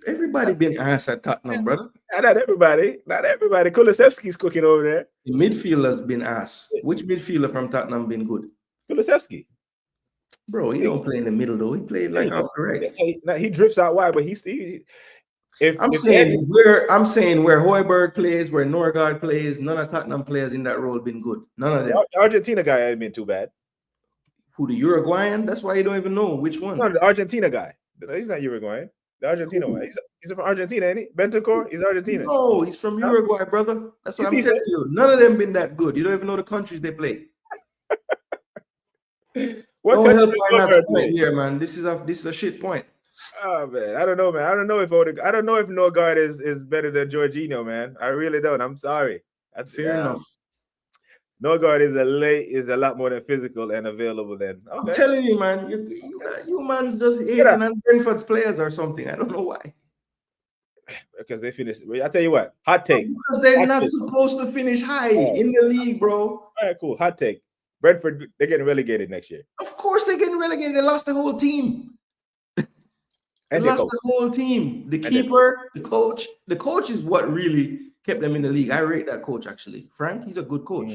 Everybody been ass at Tottenham, brother. Not everybody. Not everybody. Kulusevski's cooking over there. The midfielder's been ass. Which midfielder from Tottenham been good? Kulusevski. Bro, he don't play in the middle though. He played like off the right. He drifts out wide, but I'm saying where Højbjerg plays, where Norgard plays, none of Tottenham players in that role been good. None of them. The Argentina guy ain't been too bad. Who, the Uruguayan? That's why you don't even know which one. No, the Argentina guy. He's not Uruguayan. The Argentina one. He's from Argentina, ain't he? Bentancur? He's Argentina. No, he's from Uruguay, brother. That's what I'm telling you. None of them been that good. You don't even know the countries they play. What don't help why not point here, man. This is a shit point. Oh man, I don't know, man. I don't know if Norgard is better than Jorginho, man. I really don't. I'm sorry. That's fair enough. Norgard is a lot more than physical and available than. Okay. I'm telling you, man. You man's just hating on Brentford's players or something. I don't know why. Because they finished. I tell you what, hot take. Because they're not supposed to finish high in the league, bro. All right, cool. Hot take. Brentford, they're getting relegated next year. Of course they're getting relegated. They lost the whole team. They lost the whole team. The keeper, the coach. The coach is what really kept them in the league. I rate that coach, actually. Frank, he's a good coach.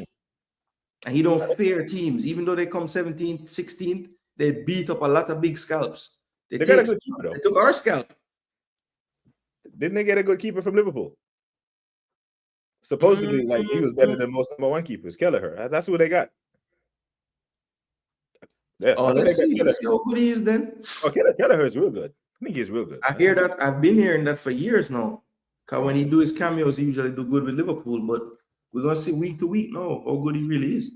And he don't fear teams. Even though they come 17th, 16th, they beat up a lot of big scalps. They took our scalp. Didn't they get a good keeper from Liverpool? Supposedly, like he was better than most number one keepers. Kelleher. That's who they got. Yeah, let's see how good he is then. Oh, Kelleher is real good. I think he's real good. I hear that. I've been hearing that for years now. Because when he do his cameos, he usually do good with Liverpool. But we're going to see week to week now how good he really is.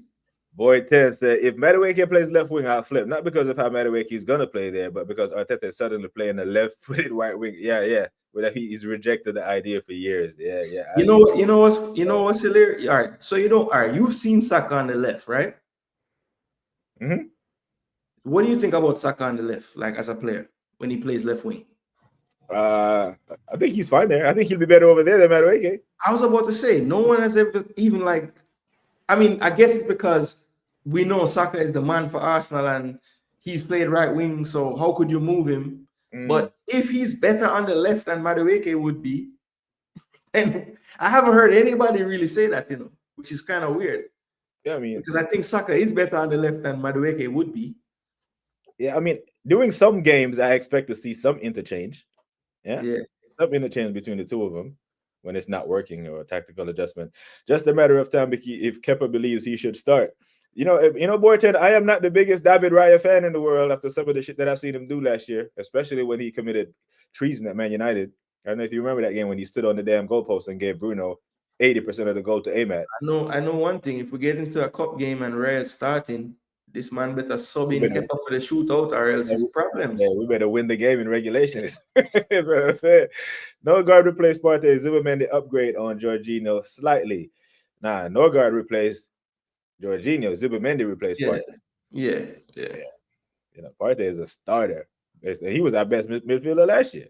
Boy 10 said, if Madueke plays left wing, I'll flip. Not because of how Madueke is going to play there, but because Arteta is suddenly playing the left-footed right wing. Yeah. But he's rejected the idea for years. Yeah. You know what's hilarious? All right. So you've seen Saka on the left, right? Mm-hmm. What do you think about Saka on the left, like as a player, when he plays left wing? I think he's fine there. I think he'll be better over there than Madueke. I was about to say, no one has ever even I guess it's because we know Saka is the man for Arsenal and he's played right wing, so how could you move him? But if he's better on the left than Madueke would be, and I haven't heard anybody really say that, which is kind of weird. Yeah, because I think Saka is better on the left than Madueke would be. Yeah, during some games, I expect to see some interchange. Yeah. Some interchange between the two of them when it's not working or a tactical adjustment. Just a matter of time if Kepa believes he should start. Boyton, I am not the biggest David Raya fan in the world after some of the shit that I've seen him do last year, especially when he committed treason at Man United. I don't know if you remember that game when he stood on the damn goalpost and gave Bruno 80% of the goal to aim at. I know one thing. If we get into a cup game and Raya's starting, this man better sub in Kepa for the shootout or else it's problems. Yeah, we better win the game in regulation. That's what I said. Norgard replaced Partey. Zubimendi upgrade on Jorginho slightly. Norgard replaced Jorginho. Zubimendi replaced Partey. Yeah. Partey is a starter. He was our best midfielder last year.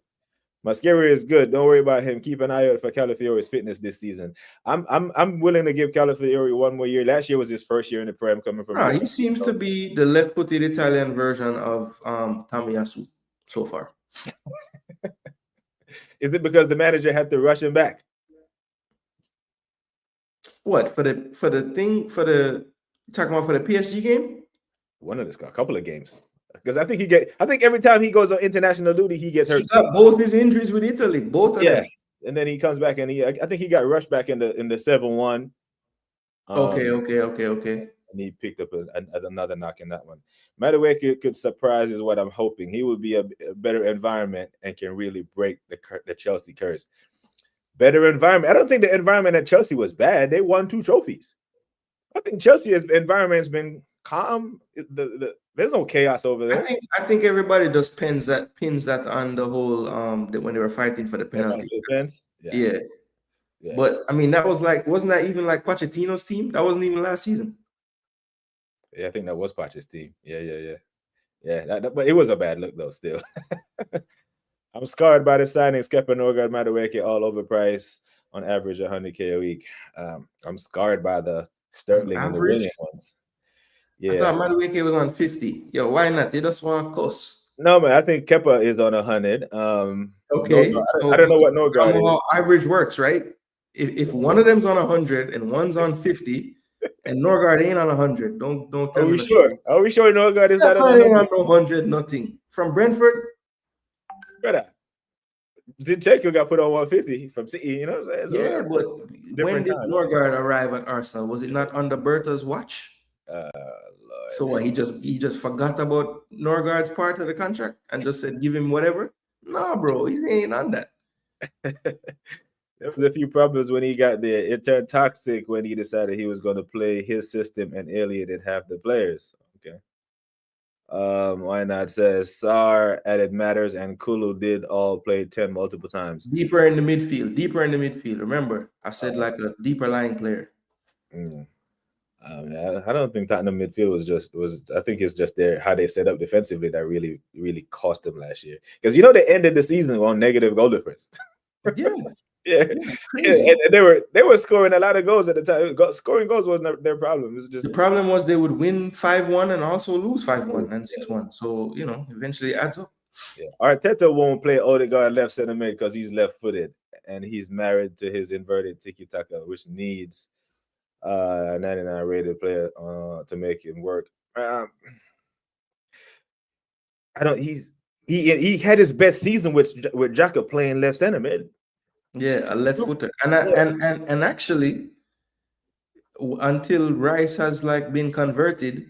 Mascara is good. Don't worry about him. Keep an eye out for Calafiore's fitness this season. I'm willing to give Calafiore one more year. Last year was his first year in the Prem coming from. He seems to be the left-footed Italian version of Tomiyasu so far. Is it because the manager had to rush him back? What for the talking about for the PSG game? A couple of games. Because I think every time he goes on international duty, he gets hurt. He got both his injuries with Italy, both of them. And then he comes back and I think he got rushed back in the 7-1. Okay. And he picked up another knock in that one. Madueke could surprise is what I'm hoping. He will be a better environment and can really break the Chelsea curse. Better environment. I don't think the environment at Chelsea was bad. They won 2 trophies. I think Chelsea's environment's been calm. There's no chaos over there. I think everybody just pins that on the whole when they were fighting for the penalty. Yeah. But that was wasn't that even like Pochettino's team? That wasn't even last season. Yeah, I think that was Poch's team. Yeah. But it was a bad look though. Still, I'm scarred by the signings. Kepa, Norgard, Madueke, all overpriced on average 100K a week. I'm scarred by the Sterling and the William ones. Yeah, I thought Madueke was on 50. Yo, why not? They just want to cuss. No, man, I think Kepa is on 100. Okay, I don't know what Norgard know is. how average works, right? If one of them's on 100 and one's on 50, and Norgard ain't on 100, don't tell Are me we no sure? shit. Are we sure Norgard is That not on man ain't 100? on no 100, nothing. From Brentford, Brother, Zinchenko got put on 150 from City, you know what I'm saying? So, yeah, but when different did time. Norgard arrive at Arsenal? Was it not under Bertha's watch? So Lord. what, he just forgot about Norgard's part of the contract and just said give him whatever? No, bro, he ain't on that. There was a few problems when he got there. It turned toxic when he decided he was going to play his system and alienated half the players. Okay. Why not says Sar added matters and Kulu did all play 10 multiple times. Deeper in the midfield. Remember, I said like a deeper lying player. Mm. I don't think Tottenham midfield was. I think it's just their how they set up defensively that really cost them last year. Because they ended the season on negative goal difference. Yeah, yeah, crazy. and they were scoring a lot of goals at the time. Scoring goals wasn't their problem. It's just The problem was they would win 5-1 and also lose 5-1 and 6-1. So eventually it adds up. yeah. Arteta won't play Odegaard left center mid because he's left-footed and he's married to his inverted tiki taka, which needs 99 rated player to make it work. I don't. He had his best season with Xhaka playing left center mid. Yeah, a left footer, and actually, until Rice has like been converted,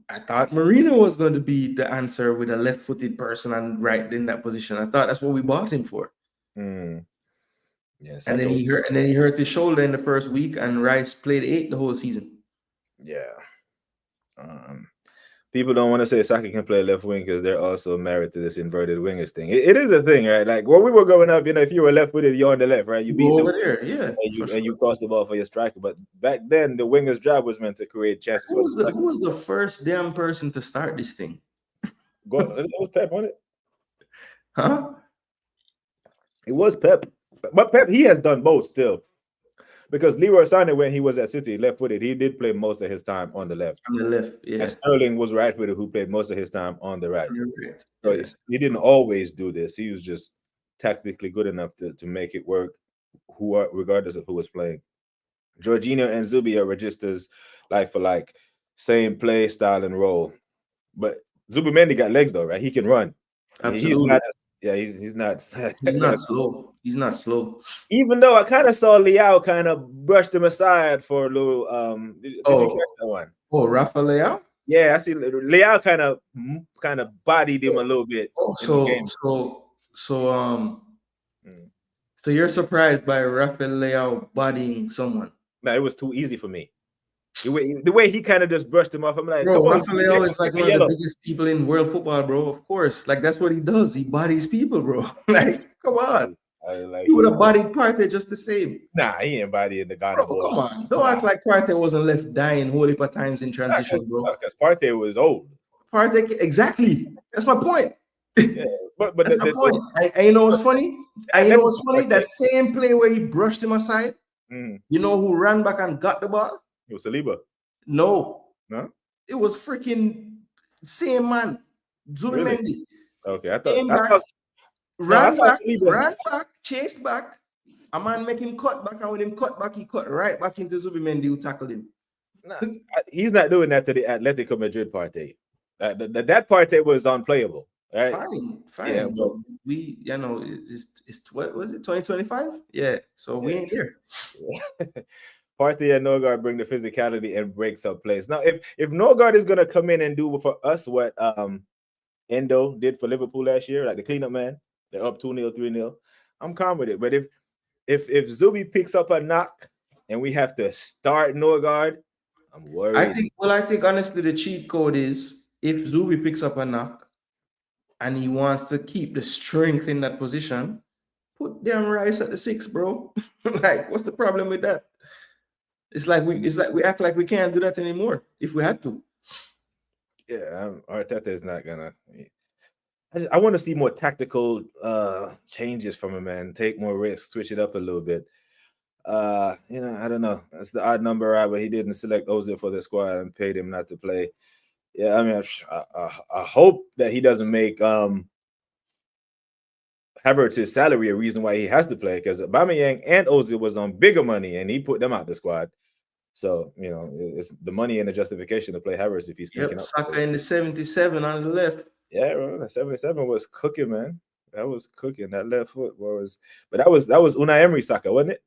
I thought Marino was going to be the answer with a left-footed person and right in that position. I thought that's what we bought him for. Mm. Yeah, And then he hurt his shoulder in the first week, and Rice played 8 the whole season. Yeah. People don't want to say Saka can play left wing because they're also married to this inverted wingers thing. It is a thing, right? Like when we were growing up, if you were left footed, you're on the left, right? You beat Go the over there, yeah. and you cross the ball for your striker. But back then, the winger's job was meant to create chances for the striker. Who was the first damn person to start this thing? It was Pep on it, huh? It was Pep, but Pep he has done both still. Because Leroy Sané, when he was at City, left-footed, he did play most of his time on the left. On the left, yeah. And Sterling was right-footed, who played most of his time on the right. Right. So he didn't always do this. He was just tactically good enough to make it work, regardless of who was playing. Jorginho and Zubia were just as like for like, same play style and role. But Zubimendi got legs though, right? He can run. Absolutely. He's not. Yeah, he's not. He's not slow. He's not slow. Even though I kind of saw Leao kind of brushed him aside for a little. Did you catch that one? Oh, Rafa Leao? Yeah, I see Leao kind of bodied him a little bit. Oh, so you're surprised by Rafa Leao bodying someone? No, it was too easy for me. The way he kind of just brushed him off, I'm like, bro, come on, Rafa Leao is like one of the biggest people in world football, bro. Of course, like that's what he does. He bodies people, bro. Like, come on. He would have bodied Partey just the same. Nah, he ain't bodying the Ghana boy. Come on, don't act like Partey wasn't left dying whole heap of times in transitions, bro. Because Partey was old. Partey, exactly. That's my point. Yeah, but that's my point. You know what's funny? That same play where he brushed him aside. You know who ran back and got the ball? It was Saliba. No. It was freaking same man, Zubimendi. Really? Okay, I thought ran back, chased back. A man make him cut back, and when him cut back, he cut right back into Zubimendi who tackled him. Nah, he's not doing that to the Atletico Madrid Partey. That Partey was unplayable. Right? Fine. Yeah, but we, it's what was it, 2025? Yeah, so we ain't here. Partey and Norgard bring the physicality and breaks up plays. Now, if Norgard is gonna come in and do for us what Endo did for Liverpool last year, like the cleanup man, they're up 2-0, 3-0. I'm calm with it. But if Zubi picks up a knock and we have to start Norgard, I'm worried. I think honestly the cheat code is if Zubi picks up a knock and he wants to keep the strength in that position, put damn Rice at the 6, bro. Like, what's the problem with that? It's like we act like we can't do that anymore if we had to. Yeah, Arteta is not gonna. I want to see more tactical changes from him, man. Take more risks, switch it up a little bit. I don't know. That's the odd number out, but he didn't select Ozil for the squad and paid him not to play. Yeah, I mean, I hope that he doesn't make Havertz's salary a reason why he has to play, because Aubameyang and Ozil was on bigger money and he put them out the squad. So it's the money and the justification to play Havertz if he's thinking Yep, up. Saka in the 77 on the left. Yeah, bro, that 77 was cooking, man. That was cooking. That left foot was, but that was Unai Emery Saka, wasn't it?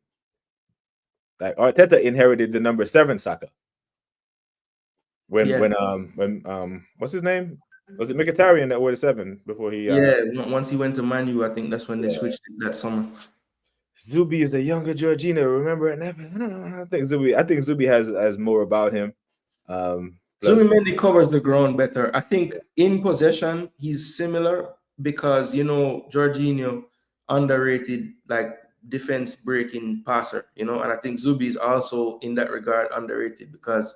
Like Arteta inherited the number 7 Saka. When what's his name? Was it Mkhitaryan that wore the 7 before he? Once he went to Man U, I think that's when they switched it that summer. Zubi is a younger Jorginho. Remember it? I don't know. I think Zubi has more about him. Zubimendi covers the ground better. I think in possession he's similar because Jorginho underrated like defense breaking passer, and I think Zubi is also in that regard underrated because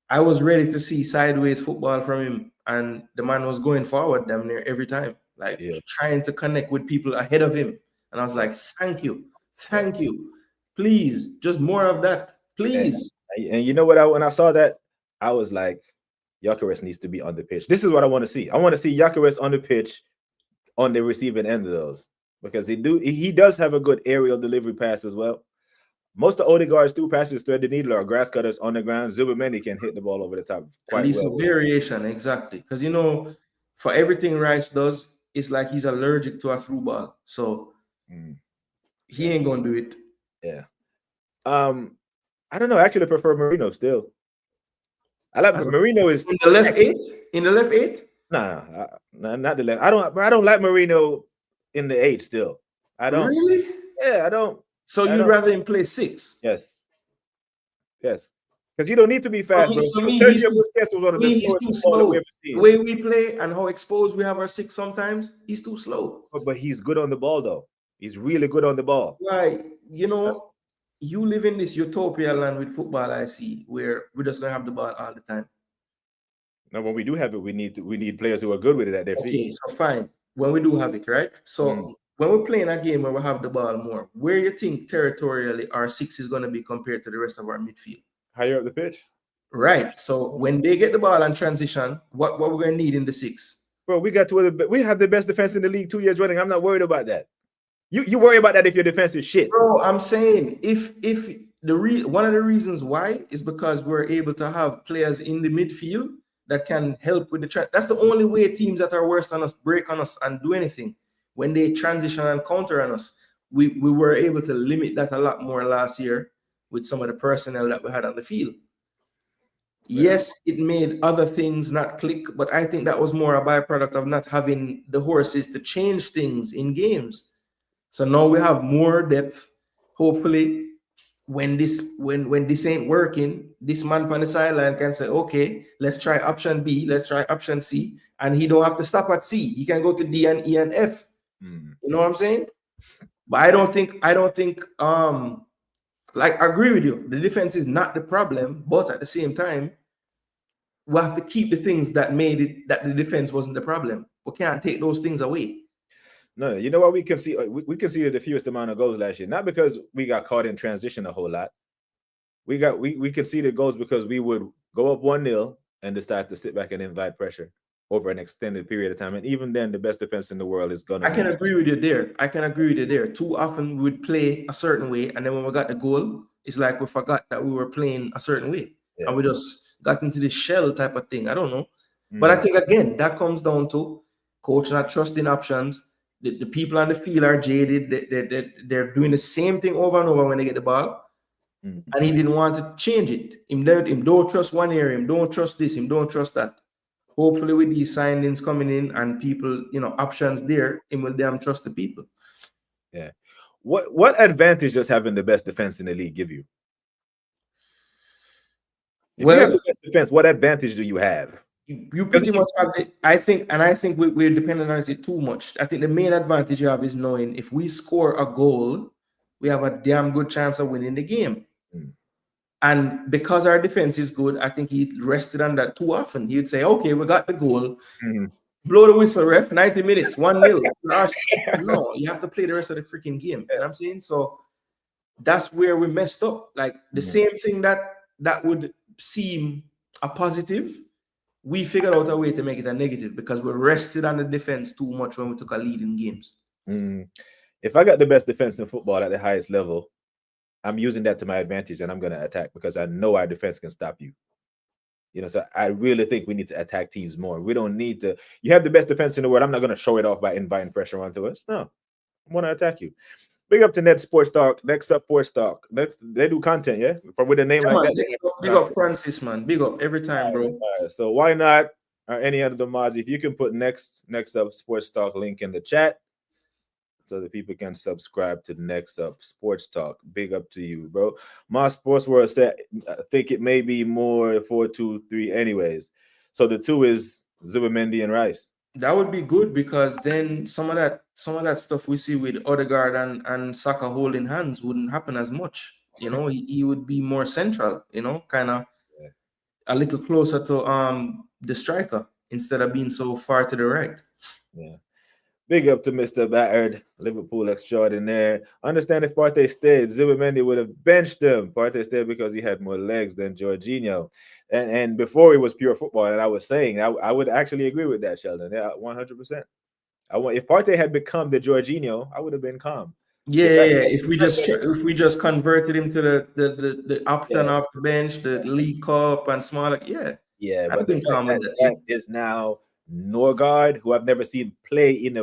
I was ready to see sideways football from him, and the man was going forward damn near every time, like trying to connect with people ahead of him. And I was like, thank you, please, just more of that, please. And you know what? When I saw that, I was like, Gyokeres needs to be on the pitch. This is what I want to see. I want to see Gyokeres on the pitch on the receiving end of those, because he does have a good aerial delivery pass as well. Most of Odegaard's through passes thread the needle or grass cutters on the ground. Zubimendi can hit the ball over the top quite well. At least a variation, exactly. Because for everything Rice does, it's like he's allergic to a through ball. So he ain't gonna do it. Yeah. I don't know. Actually, I prefer Marino still. I like Marino is in the left 8. In the left 8? Nah, not the left. I don't like Marino in the 8 still. I don't. Really? Yeah, I don't. So you'd rather him play 6? Yes. Because you don't need to be fast, bro. For me, he's too slow. The way we play and how exposed we have our 6 sometimes, he's too slow. But he's good on the ball, though. He's really good on the ball. Right. You live in this utopia land with football, I see, where we're just gonna have the ball all the time. Now, when we do have it, we need players who are good with it at their feet. Okay, so fine. When we do have it, right? So when we're playing a game where we have the ball more, where you think territorially our 6 is gonna be compared to the rest of our midfield? Higher up the pitch. Right. So when they get the ball and transition, what we're gonna need in the 6? Bro, we have the best defense in the league 2 years running. I'm not worried about that. You worry about that if your defense is shit. Bro, I'm saying if one of the reasons why is because we're able to have players in the midfield that can help with the that's the only way teams that are worse than us break on us and do anything. When they transition and counter on us, we were able to limit that a lot more last year with some of the personnel that we had on the field. Yes, it made other things not click, but I think that was more a byproduct of not having the horses to change things in games. So now we have more depth. Hopefully, when this ain't working, this man on the sideline can say, okay, let's try option B, let's try option C, and he don't have to stop at C. He can go to D and E and F. You know what I'm saying? But I don't think like I agree with you. The defense is not the problem, but at the same time, we have to keep the things that made it that the defense wasn't the problem. We can't take those things away. No, you know what we conceded the fewest amount of goals last year, not because we got caught in transition a whole lot. We conceded goals because we would go up 1-0 and decide to sit back and invite pressure over an extended period of time. And even then, the best defense in the world is gonna. I can agree with you there. Too often we would play a certain way, and then when we got the goal, it's like we forgot that we were playing a certain way, and we just got into this shell type of thing. I don't know, but I think again that comes down to coach not trusting options. The people on the field are jaded. They're doing the same thing over and over when they get the ball. And he didn't want to change it. Him don't trust one area. Him don't trust this. Him don't trust that. Hopefully with these signings coming in and people, options there, him will damn trust the people. Yeah. What advantage does having the best defense in the league give you? If you have the best defense, what advantage do you have? You pretty much have it. I think we're dependent on it too much. I think the main advantage you have is knowing if we score a goal, we have a damn good chance of winning the game. And because our defense is good, I think he rested on that too often. He would say, okay, we got the goal. Blow the whistle, ref, 90 minutes, 1-0. No, you have to play the rest of the freaking game. You know what I'm saying? So that's where we messed up. Like the same thing that would seem a positive we figured out a way to make it a negative because we rested on the defense too much when we took a lead in games. If I got the best defense in football at the highest level, I'm using that to my advantage and I'm going to attack because I know our defense can stop you. So I really think we need to attack teams more. We don't need to. You have the best defense in the world. I'm not going to show it off by inviting pressure onto us. No, I want to attack you. Big up to Ned Sports Talk. Next up, Sports Talk. They do content, yeah? With a name like man, that. Big up Francis, man. Big up every time, bro. So why not? Or any other of the mods, if you can put next up Sports Talk link in the chat so that people can subscribe to Next Up Sports Talk. Big up to you, bro. My Sports World said I think it may be more 4-2-3 anyways. So the 2 is Zubimendi and Rice. That would be good because then some of that stuff we see with Odegaard and Saka holding hands wouldn't happen as much. He would be more central, kind of a little closer to the striker instead of being so far to the right. Yeah. Big up to Mr. Battered, Liverpool extraordinaire. Understand if Partey stayed, Zubimendi would have benched him. Partey stayed because he had more legs than Jorginho. And before it was pure football, and I was saying, I would actually agree with that, Sheldon. Yeah, 100%. If Partey had become the Jorginho, I would have been calm. Yeah. If we just converted him to the option off the bench, the League Cup and smaller, yeah. But the fact that is now Norgard, who I've never seen play in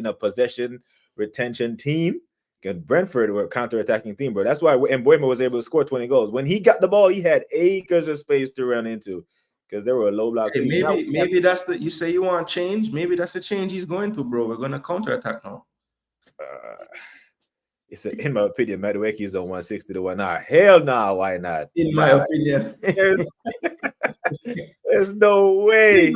a possession retention team. And Brentford were a counter-attacking team, bro. That's why Mbeumo was able to score 20 goals. When he got the ball, he had acres of space to run into because they were a low block team. Maybe that's you say you want change. Maybe that's the change he's going to, bro. We're going to counter-attack now. In my opinion, Madueke is on 160 to 1. Nah, hell nah, why not? In my opinion. There's no way.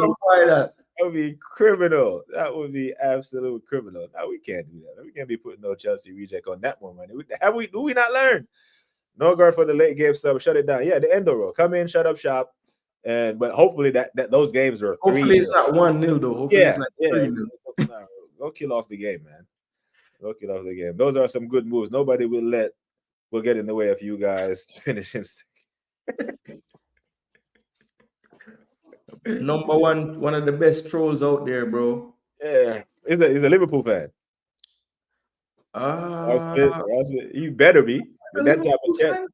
That would be criminal. That would be absolute criminal. No, we can't do that. We can't be putting no Chelsea reject on that one, man. Do we not learn? No guard for the late game sub. Shut it down. Yeah, the Endo roll. Come in, shut up shop. But hopefully that those games are 3. Hopefully it's not 1-0 though. Hopefully it's like 3-0. Go kill off the game, man. Go kill off the game. Those are some good moves. Nobody will get in the way of you guys finishing. Number one of the best trolls out there, bro. Yeah, he's a Liverpool fan. He better be with that type of chest.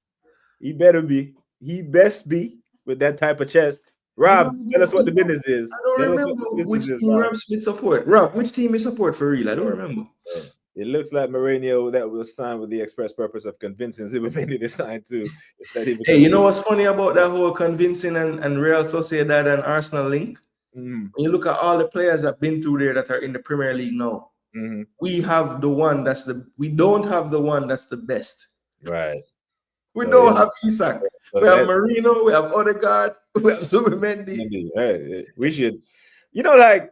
He better be. He best be with that type of chest. Rob, tell us what the business is. I don't remember which team Rob Smith support. Rob, which team you support for real? I don't remember. Yeah. It looks like Mourinho that was signed with the express purpose of convincing Zubimendi to sign too. Hey, you know what's funny about that whole convincing and Real Sociedad and Arsenal link? When you look at all the players that have been through there that are in the Premier League now, we have the one we don't have the one that's the best. Right. We don't have Isak. We have Marino, we have Odegaard, we have Zubimendi. Hey, we should, like,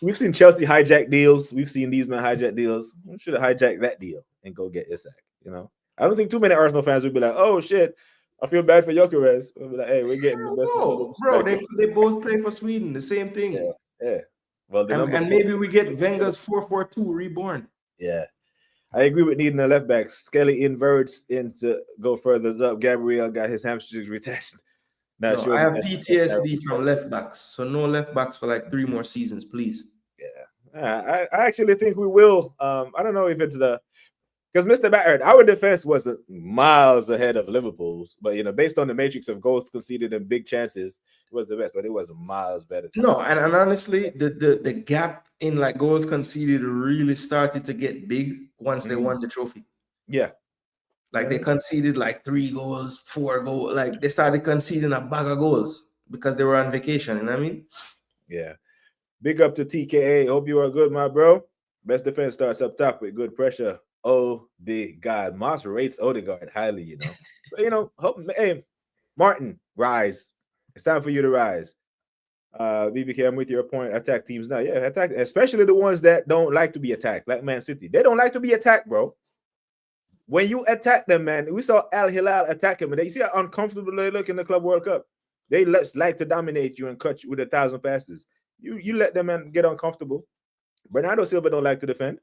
we've seen Chelsea hijack deals. We've seen these men hijack deals. We should have hijacked that deal and go get Isak. I don't think too many Arsenal fans would be like, "Oh shit, I feel bad for Gyokeres." We'll be like, "Hey, we're getting the best." Bro, they both play for Sweden. The same thing. Yeah. Well, and maybe we get Wenger's 4-4-2 reborn. Yeah, I agree with needing a left back. Skelly inverts in to go further up. Gabriel got his hamstrings retached. I have PTSD from left backs, so no left backs for like 3 more seasons, please. Yeah, I actually think we will. I don't know if it's because Mr. Battered, our defense wasn't miles ahead of Liverpool's, but based on the matrix of goals conceded and big chances, it was the best, but it was miles better. No, and honestly, the gap in like goals conceded really started to get big once they won the trophy. Yeah. Like they conceded like 3 goals, 4 goals. Like they started conceding a bag of goals because they were on vacation. You know what I mean? Yeah. Big up to TKA. Hope you are good, my bro. Best defense starts up top with good pressure. Odegaard. Moss rates Odegaard highly, hey, Martin, rise. It's time for you to rise. BBK, I'm with your point. Attack teams now. Yeah, attack, especially the ones that don't like to be attacked, like Man City. They don't like to be attacked, bro. When you attack them, man, we saw Al Hilal attack him, and you see how uncomfortable they look in the Club World Cup. They like to dominate you and cut you with 1,000 passes. You let them man get uncomfortable. Bernardo Silva don't like to defend.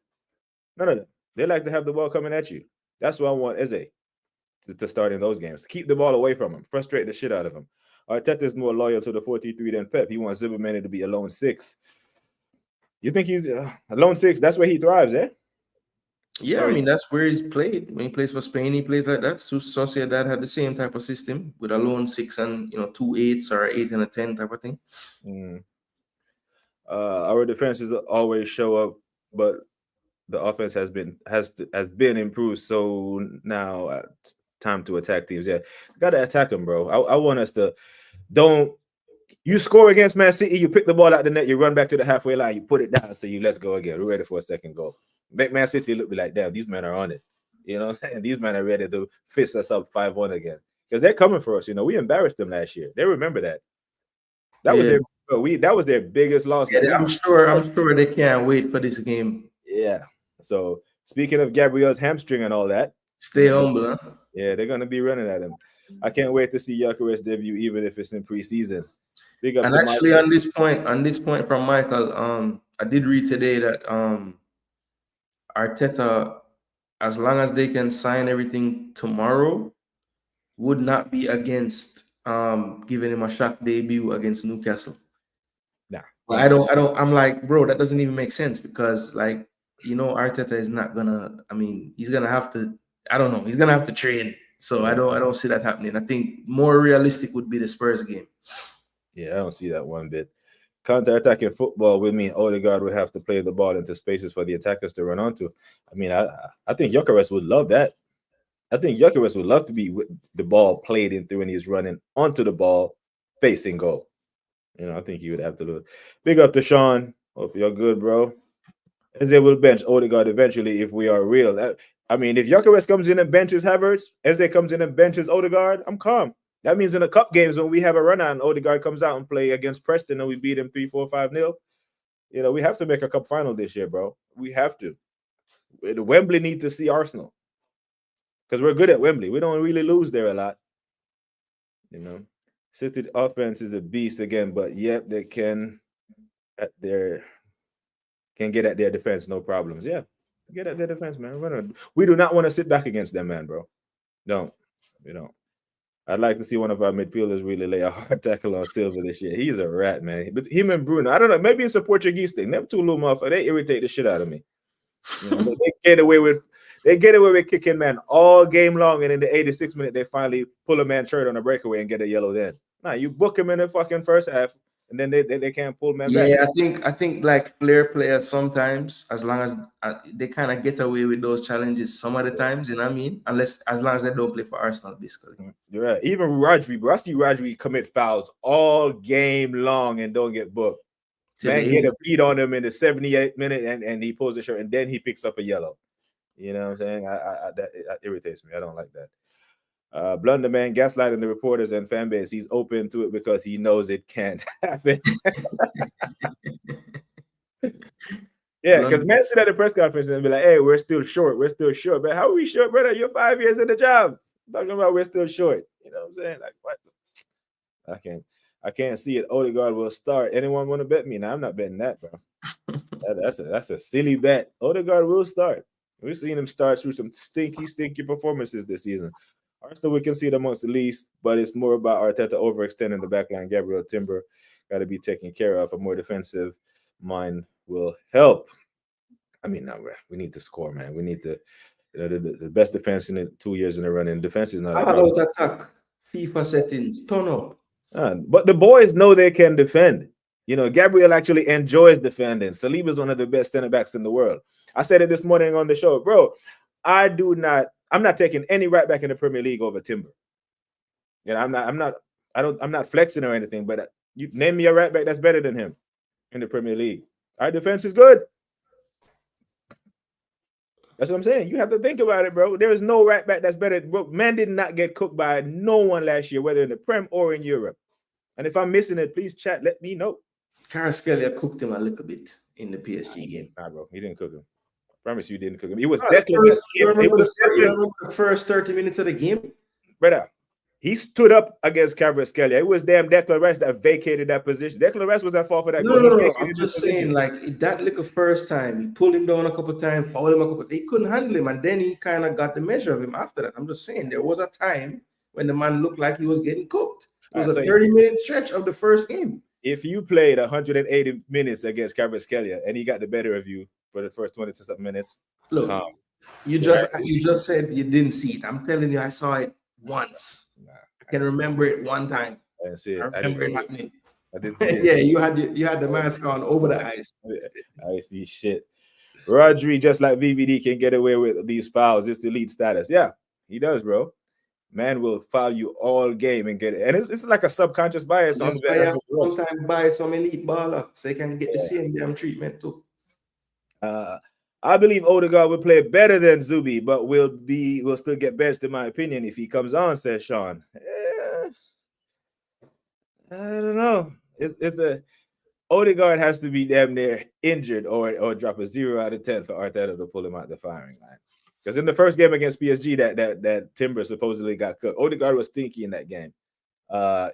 None of them. They like to have the ball coming at you. That's why I want Eze to start in those games. To keep the ball away from him. Frustrate the shit out of him. Arteta is more loyal to the 4-3 than Pep. He wants Zimmerman to be a lone six. You think he's a lone six? That's where he thrives, eh? Yeah, I Or mean that's where he's played. When he plays for Spain, he plays like that. So Sociedad had the same type of system with a lone six and 2 8s or 8 and a 10 type of thing. mm, our defenses always show up, but the offense has been improved. So now time to attack teams. Yeah, gotta attack them, bro. I want us to don't. You score against Man City, you pick the ball out the net, you run back to the halfway line, you put it down, so you let's go again. We're ready for a second goal. Make Man City look like, damn, these men are on it. You know what I'm saying? These men are ready to fist us up 5-1 again. Because they're coming for us. We embarrassed them last year. They remember that. That was Yeah, their biggest loss. yeah, I'm sure they can't wait for this game. Yeah. So speaking of Gabriel's hamstring and all that, Stay humble, huh? yeah, they're gonna be running at him. I can't wait to see Gyokeres debut, even if it's in preseason. Big up And to actually, Michael. on this point from Michael, I did read today that Arteta, as long as they can sign everything tomorrow, would not be against giving him a shock debut against Newcastle. Nah, But I'm like, bro, that doesn't even make sense because Arteta is not gonna, he's gonna have to, I don't know, he's gonna have to train. So I don't see that happening. I think more realistic would be the Spurs game. Yeah, I don't see that one bit. Counter-attacking football would mean Odegaard would have to play the ball into spaces for the attackers to run onto. I think Gyokeres would love that. I think Gyokeres would love to be with the ball played into when he's running onto the ball, facing goal. I think he would have to do it. Big up to Sean. Hope you're good, bro. As they will bench Odegaard eventually if we are real. If Gyokeres comes in and benches Havertz, as they comes in and benches Odegaard, I'm calm. That means in the cup games when we have a run out and Odegaard comes out and play against Preston and we beat him 3-4-5-0, we have to make a cup final this year, bro. We have to. The Wembley needs to see Arsenal because we're good at Wembley. We don't really lose there a lot. City offense is a beast again, but yet they can get at their defense, no problems. Yeah, get at their defense, man. We do not want to sit back against them, man, bro. Don't. I'd like to see one of our midfielders really lay a hard tackle on Silva this year. He's a rat, man. But him and Bruno, I don't know. Maybe it's a Portuguese thing. Them two little motherfuckers, they irritate the shit out of me. They get away with kicking man all game long, and in the 86th minute, they finally pull a man shirt on a breakaway and get a yellow. Then, you book him in the fucking first half, and then they can't pull man back. Yeah, I think like players sometimes, as long as they kind of get away with those challenges some of the times, you know what I mean? As long as they don't play for Arsenal, basically. You're right. Even Rodri, bro. I see Rodri commit fouls all game long and don't get booked. Man, get a beat on him in the 78th minute and he pulls the shirt and then he picks up a yellow. You know what I'm saying? That irritates me. I don't like that. Blunderman gaslighting the reporters and fan base. He's open to it because he knows it can't happen. Yeah, because men sit at the press conference and be like, hey, we're still short. But how are we short, brother? You're 5 years in the job. I'm talking about we're still short. You know what I'm saying? Like, what? I can't see it. Odegaard will start. Anyone want to bet me? Now I'm not betting that, bro. That's a silly bet. Odegaard will start. We've seen him start through some stinky performances this season. Arsenal we can see it amongst the least, but it's more about Arteta overextending the backline. Gabriel Timber got to be taken care of. A more defensive mind will help. We need to score, man. We need to, the best defense in 2 years in a run. And defense is not a problem. About attack, FIFA settings, turn up. But the boys know they can defend. Gabriel actually enjoys defending. Saliba is one of the best center backs in the world. I said it this morning on the show, bro. I'm not taking any right back in the Premier League over Timber. I'm not flexing or anything, but you name me a right back that's better than him in the Premier League. Our defense is good. That's what I'm saying. You have to think about it, bro. There is no right back that's better. Bro, man did not get cooked by no one last year, whether in the Prem or in Europe. And if I'm missing it, please chat. Let me know. Kvaratskhelia cooked him a little bit in the PSG game. Nah, bro. He didn't cook him. I promise you, he didn't cook him. It was You remember the first 30 minutes of the game? Brother, he stood up against Kvaratskhelia. It was damn Declan Rice that vacated that position. Declan Rice was at fault for that goal. No. I'm just saying, like, that little first time, he pulled him down a couple of times, fouled him a couple. He couldn't handle him, and then he kind of got the measure of him after that. I'm just saying, there was a time when the man looked like he was getting cooked. It was a 30-minute stretch of the first game. If you played 180 minutes against Kvaratskhelia and he got the better of you for the first 20 to something minutes, look, you just said you didn't see it. I'm telling you, I saw it once. I can remember it one time. I didn't see it. I remember it happening. I didn't see it. Yeah, you had the mask on over the eyes. I see shit. Rodri, just like VVD, can get away with these fouls. It's elite status. Yeah, he does, bro. Man will foul you all game and get it. And it's like a subconscious bias. That's why you have to sometimes buy some elite baller so they can get the same damn treatment too. I believe Odegaard will play better than Zubi, but will still get benched in my opinion if he comes on, says Sean. I don't know. Odegaard has to be damn near injured or drop a 0 out of 10 for Arteta to pull him out the firing line. Because in the first game against PSG, that Timber supposedly got cooked. Odegaard was stinky in that game.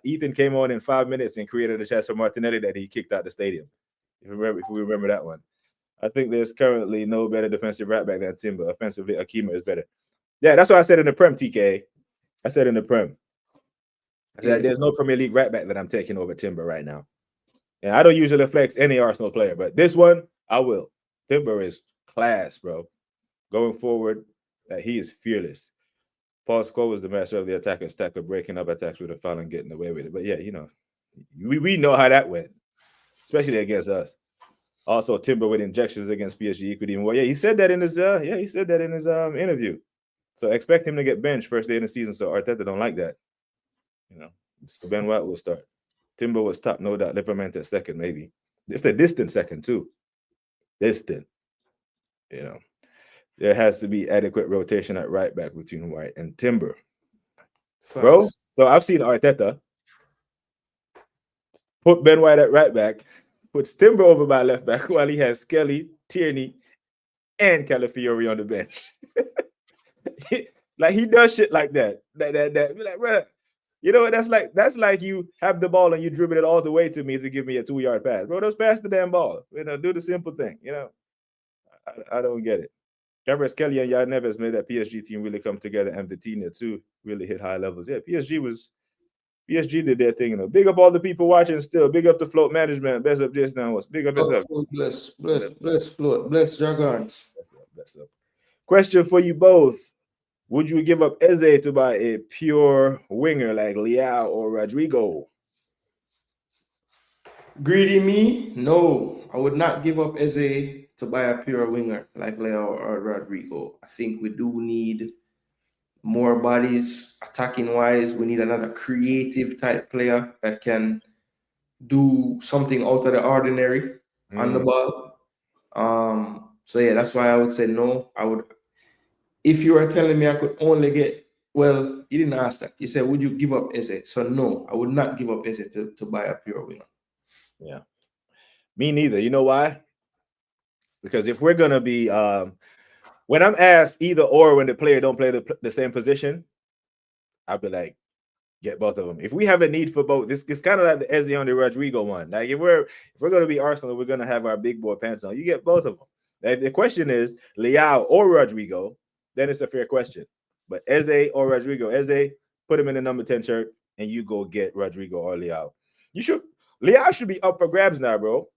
Ethan came on in 5 minutes and created a chance for Martinelli that he kicked out the stadium. If we remember that one. I think there's currently no better defensive right back than Timber. Offensively, Akima is better. Yeah, that's what I said in the Prem, TK. I said in the Prem. I said there's no Premier League right back that I'm taking over Timber right now. And I don't usually flex any Arsenal player, but this one, I will. Timber is class, bro. Going forward, he is fearless. Paul Scholes was the master of the attacker stacker, breaking up attacks with a foul and getting away with it. But yeah, we know how that went, especially against us. Also, Timber with injections against PSG, he could even. Well, yeah, he said that in his interview. So expect him to get benched first day in the season. So Arteta don't like that. So Ben White will start. Timber was top, no doubt. Livermore second, maybe. It's a distant second too. Distant. There has to be adequate rotation at right back between White and Timber. Facts. Bro, so I've seen Arteta put Ben White at right back, puts Timber over by left back while he has Skelly, Tierney, and Calafiori on the bench. Like he does shit like that. That. Be like, bro, you know what? That's like you have the ball and you dribble it all the way to me to give me a 2-yard pass. Bro, just pass the damn ball. Do the simple thing. I don't get it. Kvaratskhelia and Yad Neves made that PSG team really come together, and Vitinha too really hit high levels. Yeah, PSG did their thing. Big up all the people watching still. Big up the float management. Best up just now. Big up yourself. Bless float. Bless Jargons. Bless up. Question for you both. Would you give up Eze to buy a pure winger like Leao or Rodrigo? Greedy me? No, I would not give up Eze to buy a pure winger like Leao or Rodrigo. I think we do need more bodies attacking wise. We need another creative type player that can do something out of the ordinary on the ball. So yeah, that's why I would say no. I would. If you were telling me I could only get, well, you didn't ask that. You said, would you give up Eze? So no, I would not give up Eze to buy a pure winger. Yeah. Me neither. You know why? Because if we're going to be, when I'm asked either or when the player don't play the same position, I'll be like, get both of them. If we have a need for both, this is kind of like the Eze on the Rodrigo one. Like if we're going to be Arsenal, we're going to have our big boy pants on. You get both of them. If the question is Leao or Rodrigo, then it's a fair question. But Eze or Rodrigo, Eze, put him in the number 10 shirt, and you go get Rodrigo or Leao. Leao should be up for grabs now, bro.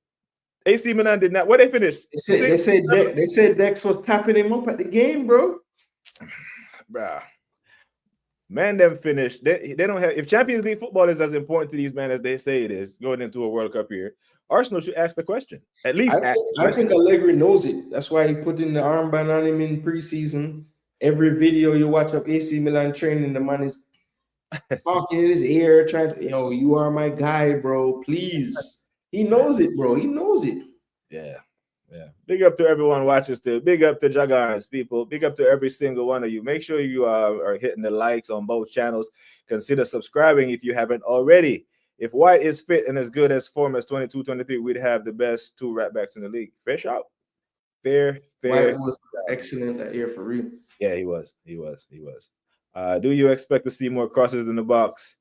AC Milan did not. Where they finished? They said Dex was tapping him up at the game, bro. Bruh. Man, them finished. They don't have. If Champions League football is as important to these men as they say it is going into a World Cup year, Arsenal should ask the question. At least I think Allegri knows it. That's why he put in the armband on him in preseason. Every video you watch of AC Milan training, the man is talking in his ear, trying to, you are my guy, bro. Please. He knows it, bro. He knows it. Yeah. Big up to everyone watching still. Big up to Jagars, people. Big up to every single one of you. Make sure you are hitting the likes on both channels. Consider subscribing if you haven't already. If White is fit and as good as form as 22-23, we'd have the best 2 right backs in the league. Fair shout. Fair. White was excellent that year for real. Yeah, he was. Do you expect to see more crosses in the box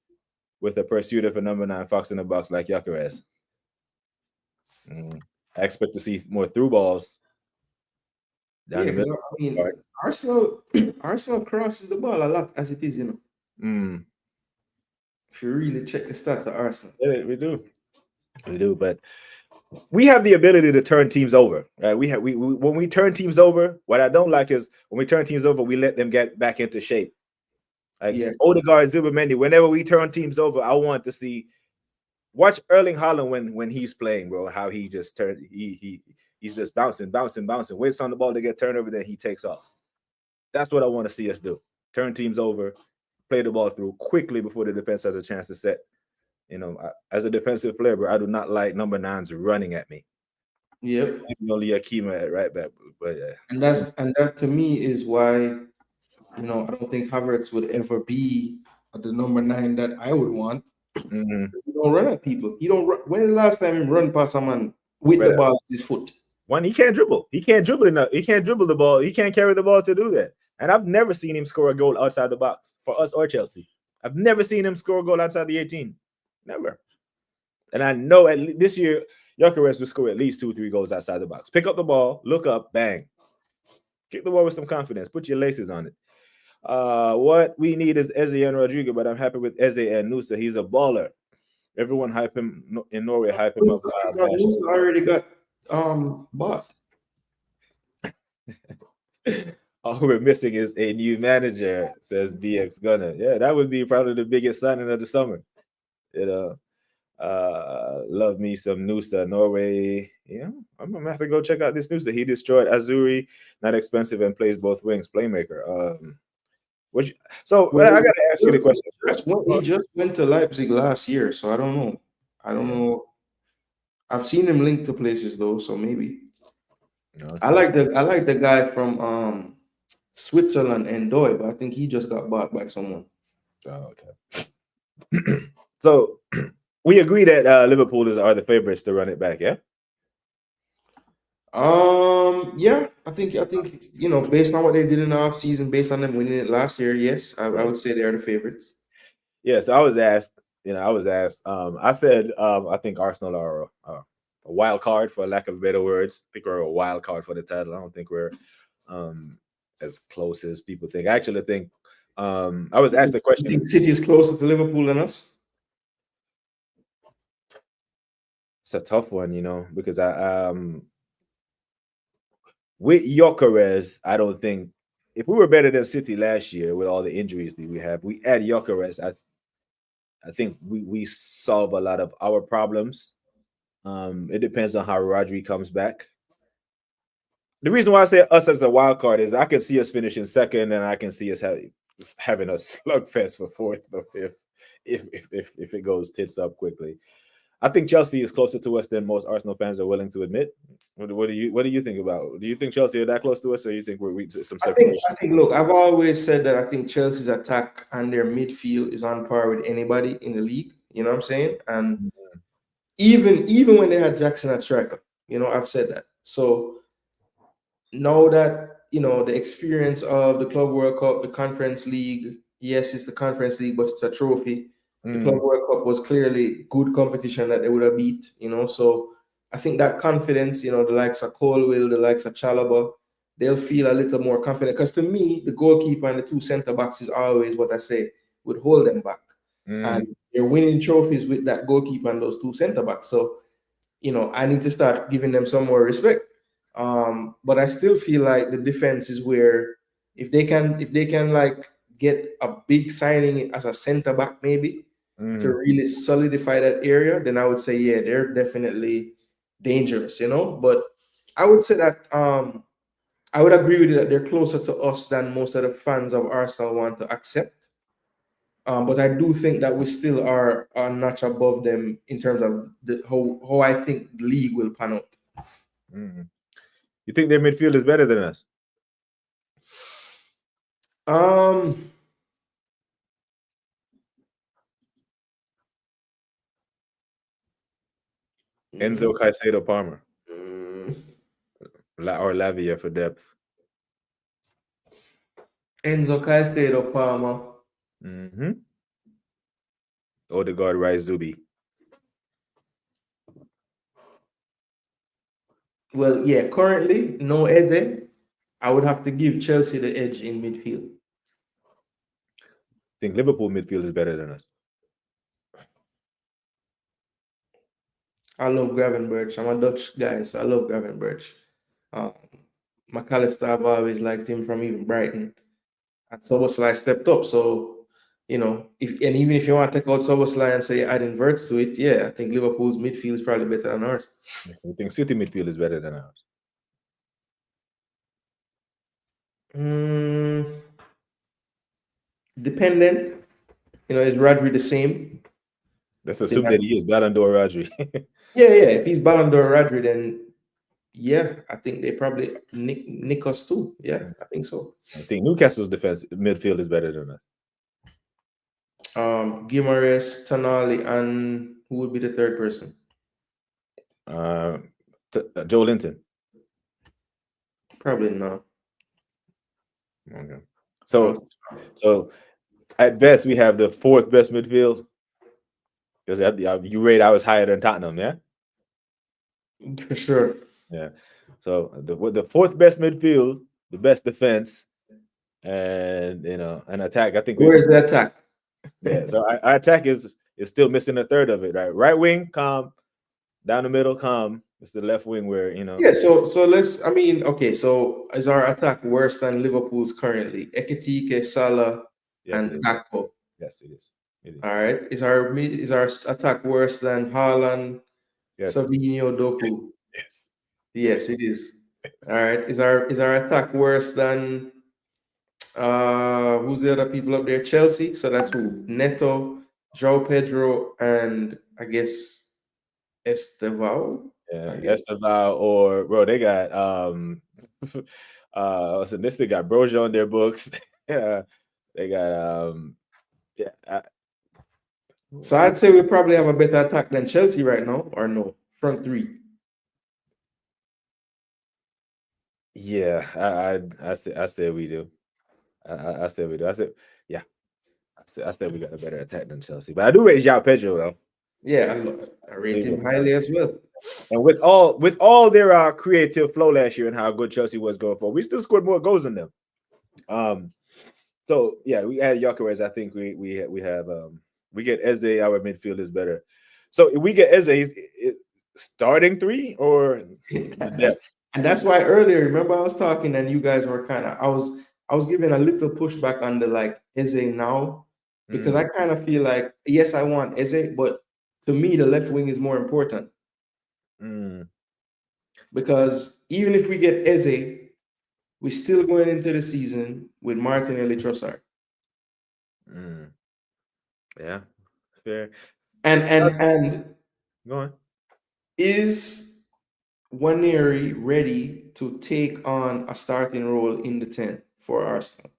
with a pursuit of a number 9 fox in the box like Gyokeres? I expect to see more through balls. Down the middle. I mean, Arsenal crosses the ball a lot as it is, If you really check the stats of Arsenal. Yeah, we do, but we have the ability to turn teams over. Right? We when we turn teams over. What I don't like is when we turn teams over, we let them get back into shape. Like Yeah. Odegaard, Zubimendi. Whenever we turn teams over, I want to see. Watch Erling Haaland when he's playing, bro. How he just turned. He's just bouncing, waits on the ball to get turned over, then he takes off. That's what I want to see us do. Turn teams over, play the ball through quickly before the defense has a chance to set. As a defensive player, bro, I do not like number nines running at me. Yep. Only Akima at right back, but yeah. And that to me is why, I don't think Havertz would ever be the number 9 that I would want. Mm-hmm. He don't run at people. He don't run. When the last time he run past someone with the ball at his foot? One, he can't dribble. He can't dribble enough. He can't dribble the ball. He can't carry the ball to do that. And I've never seen him score a goal outside the box for us or Chelsea. I've never seen him score a goal outside the 18. Never. And I know this year, Gyokeres will score at least 2-3 goals outside the box. Pick up the ball, look up, bang. Kick the ball with some confidence. Put your laces on it. What we need is Eze and Rodrigo, but I'm happy with Eze and Nusa. He's a baller. Everyone hype him in Norway, hype him up. Nusa already got bought. All we're missing is a new manager, says BX Gunner. Yeah, that would be probably the biggest signing of the summer. Love me some Nusa, Norway. Yeah, I'm gonna have to go check out this Nusa. He destroyed Azuri, not expensive, and plays both wings, playmaker. I gotta ask you the question. He just went to Leipzig last year, so I don't know. I've seen him linked to places though, so maybe. Okay. I like the guy from Switzerland, Endoy, but I think he just got bought by someone. Oh, okay. So we agree that Liverpool are the favorites to run it back, yeah? Yeah, I think based on what they did in the offseason, based on them winning it last year, yes, I would say they are the favorites. Yes, I was asked. I said I think Arsenal are a wild card, for lack of better words. I think we're a wild card for the title. I don't think we're as close as people think. I actually think I was asked the question. You think City is closer to Liverpool than us? It's a tough one, because with Gyokeres, I don't think if we were better than City last year with all the injuries that we add Gyokeres, I think we solve a lot of our problems. It depends on how Rodri comes back. The reason why I say us as a wild card is I can see us finishing second, and I can see us having a slugfest for fourth or fifth if it goes tits up quickly. I think Chelsea is closer to us than most Arsenal fans are willing to admit. What do you think about? Do you think Chelsea are that close to us, or do you think we're some separation? I think. Look, I've always said that I think Chelsea's attack and their midfield is on par with anybody in the league. You know what I'm saying? And even when they had Jackson at striker, I've said that. So now that the experience of the Club World Cup, the Conference League. Yes, it's the Conference League, but it's a trophy. The Club World Cup was clearly good competition that they would have beat, so I think that confidence, the likes of Colwill, the likes of Chalobah, they'll feel a little more confident, because to me, the goalkeeper and the two center backs is always what I say would hold them back. And they're winning trophies with that goalkeeper and those two center backs. So, I need to start giving them some more respect. But I still feel like the defense is where if they can like get a big signing as a center back maybe to really solidify that area, then I would say, yeah, they're definitely dangerous, But I would say that I would agree with you that they're closer to us than most of the fans of Arsenal want to accept. But I do think that we still are a notch above them in terms of how I think the league will pan out. You think their midfield is better than us? Enzo, Caicedo, Palmer, or Lavia for depth. Enzo, Caicedo, Palmer. Odegaard, Rice, Zubi. Well, yeah, currently no Eze. I would have to give Chelsea the edge in midfield. I think Liverpool midfield is better than us. I love Gravenberch. I'm a Dutch guy, so I love Gravenberch. McAllister, I've always liked him from even Brighton. And Soboslai stepped up. So, even if you want to take out Soboslai and say add inverts to it, yeah, I think Liverpool's midfield is probably better than ours. You think City midfield is better than ours? Dependent. Is Rodri the same? Let's assume that he is Ballon d'Or Rodri. Yeah. If he's Ballon d'Or Rodri, then yeah, I think they probably nick us too. Yeah, I think so. I think Newcastle's defense midfield is better than us. Gyokeres, Tonali, and who would be the third person? Joe Linton. Probably not. Okay. So at best we have the fourth best midfield. Because you rate ours higher than Tottenham, yeah? For sure. Yeah. So with the fourth best midfield, the best defense, and an attack. I think where's the attack? Yeah. So our attack is still missing a third of it, right? Right wing, calm. Down the middle, calm. It's the left wing where Yeah. So let's. Okay. So is our attack worse than Liverpool's currently? Ekitike, Salah, and Gakpo. Yes, it is. All right. Is our attack worse than Haaland, Savinho, Doku? Yes. Yes, it is. All right. Is our attack worse than who's the other people up there? Chelsea. So that's who? Neto, João Pedro, and I guess Estevao. Yeah, Estevao, or bro, they got this they got Broja on their books. Yeah, they got So I'd say we probably have a better attack than Chelsea right now, or no? Front three. Yeah, I say we do. I say we do. I said we got a better attack than Chelsea, but I do rate João Pedro though. Yeah, I rate him highly as well. And with all their creative flow last year and how good Chelsea was going for, we still scored more goals than them. So yeah, we add Gyokeres. I think we have we get Eze. Our midfield is better. So if we get Eze, he's starting three or and that's why earlier, remember I was talking and you guys were kind of I was giving a little pushback on the like Eze now because I kind of feel like yes, I want Eze, but to me the left wing is more important. Because even if we get Eze, we're still going into the season with Martinelli Trossard. Yeah, fair. And go on. Is Nwaneri ready to take on a starting role in the 10 for Arsenal?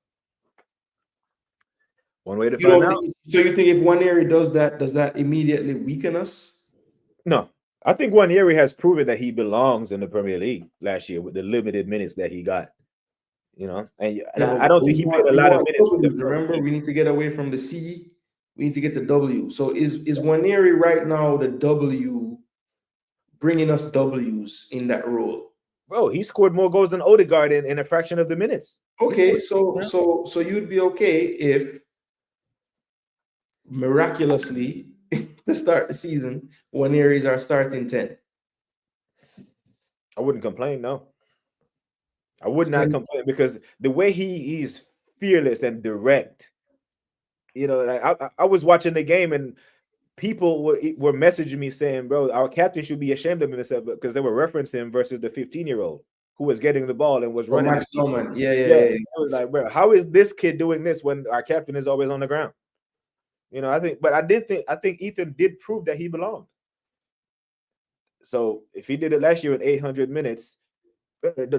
One way to find out. So you think if Nwaneri does that immediately weaken us? No. I think Nwaneri has proven that he belongs in the Premier League last year with the limited minutes that he got. And I don't think he played a lot of minutes with the remember, we need to get away from the C. We need to get to W. So is Nwaneri right now the W bringing us W's in that role? Bro, he scored more goals than Odegaard in a fraction of the minutes. Okay, so you'd be okay if miraculously to start the season, Nwaneri is our starting 10. I wouldn't complain, no. I would not complain because the way he is fearless and direct. I was watching the game and people were messaging me saying, bro, our captain should be ashamed of himself because they were referencing him versus the 15-year-old who was getting the ball and was running. Max Norman. Yeah. I was like, bro, how is this kid doing this when our captain is always on the ground? I think Ethan did prove that he belonged. So if he did it last year with 800 minutes,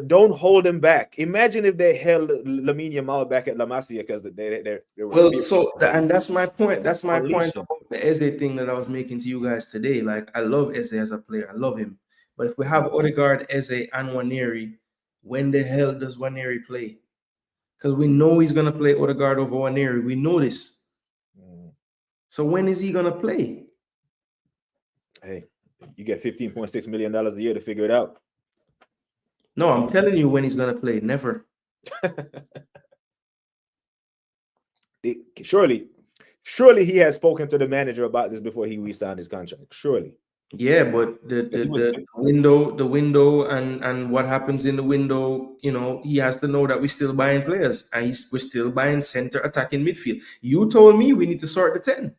don't hold him back. Imagine if they held Lamine Yamal back at La Masia because they were well. So and that's my point. That's my point about the Eze thing that I was making to you guys today. Like I love Eze as a player. I love him. But if we have Odegaard, Eze, and Nwaneri, when the hell does Nwaneri play? Because we know he's gonna play Odegaard over Nwaneri. We know this. So when is he gonna play? Hey, you get $15.6 million a year to figure it out. No, I'm telling you when he's gonna play. Never. Surely he has spoken to the manager about this before he re-signed his contract. Surely. Yeah, but the, because the he was. the window and what happens in the window, he has to know that we're still buying players and we're still buying center attacking midfield. You told me we need to sort the 10.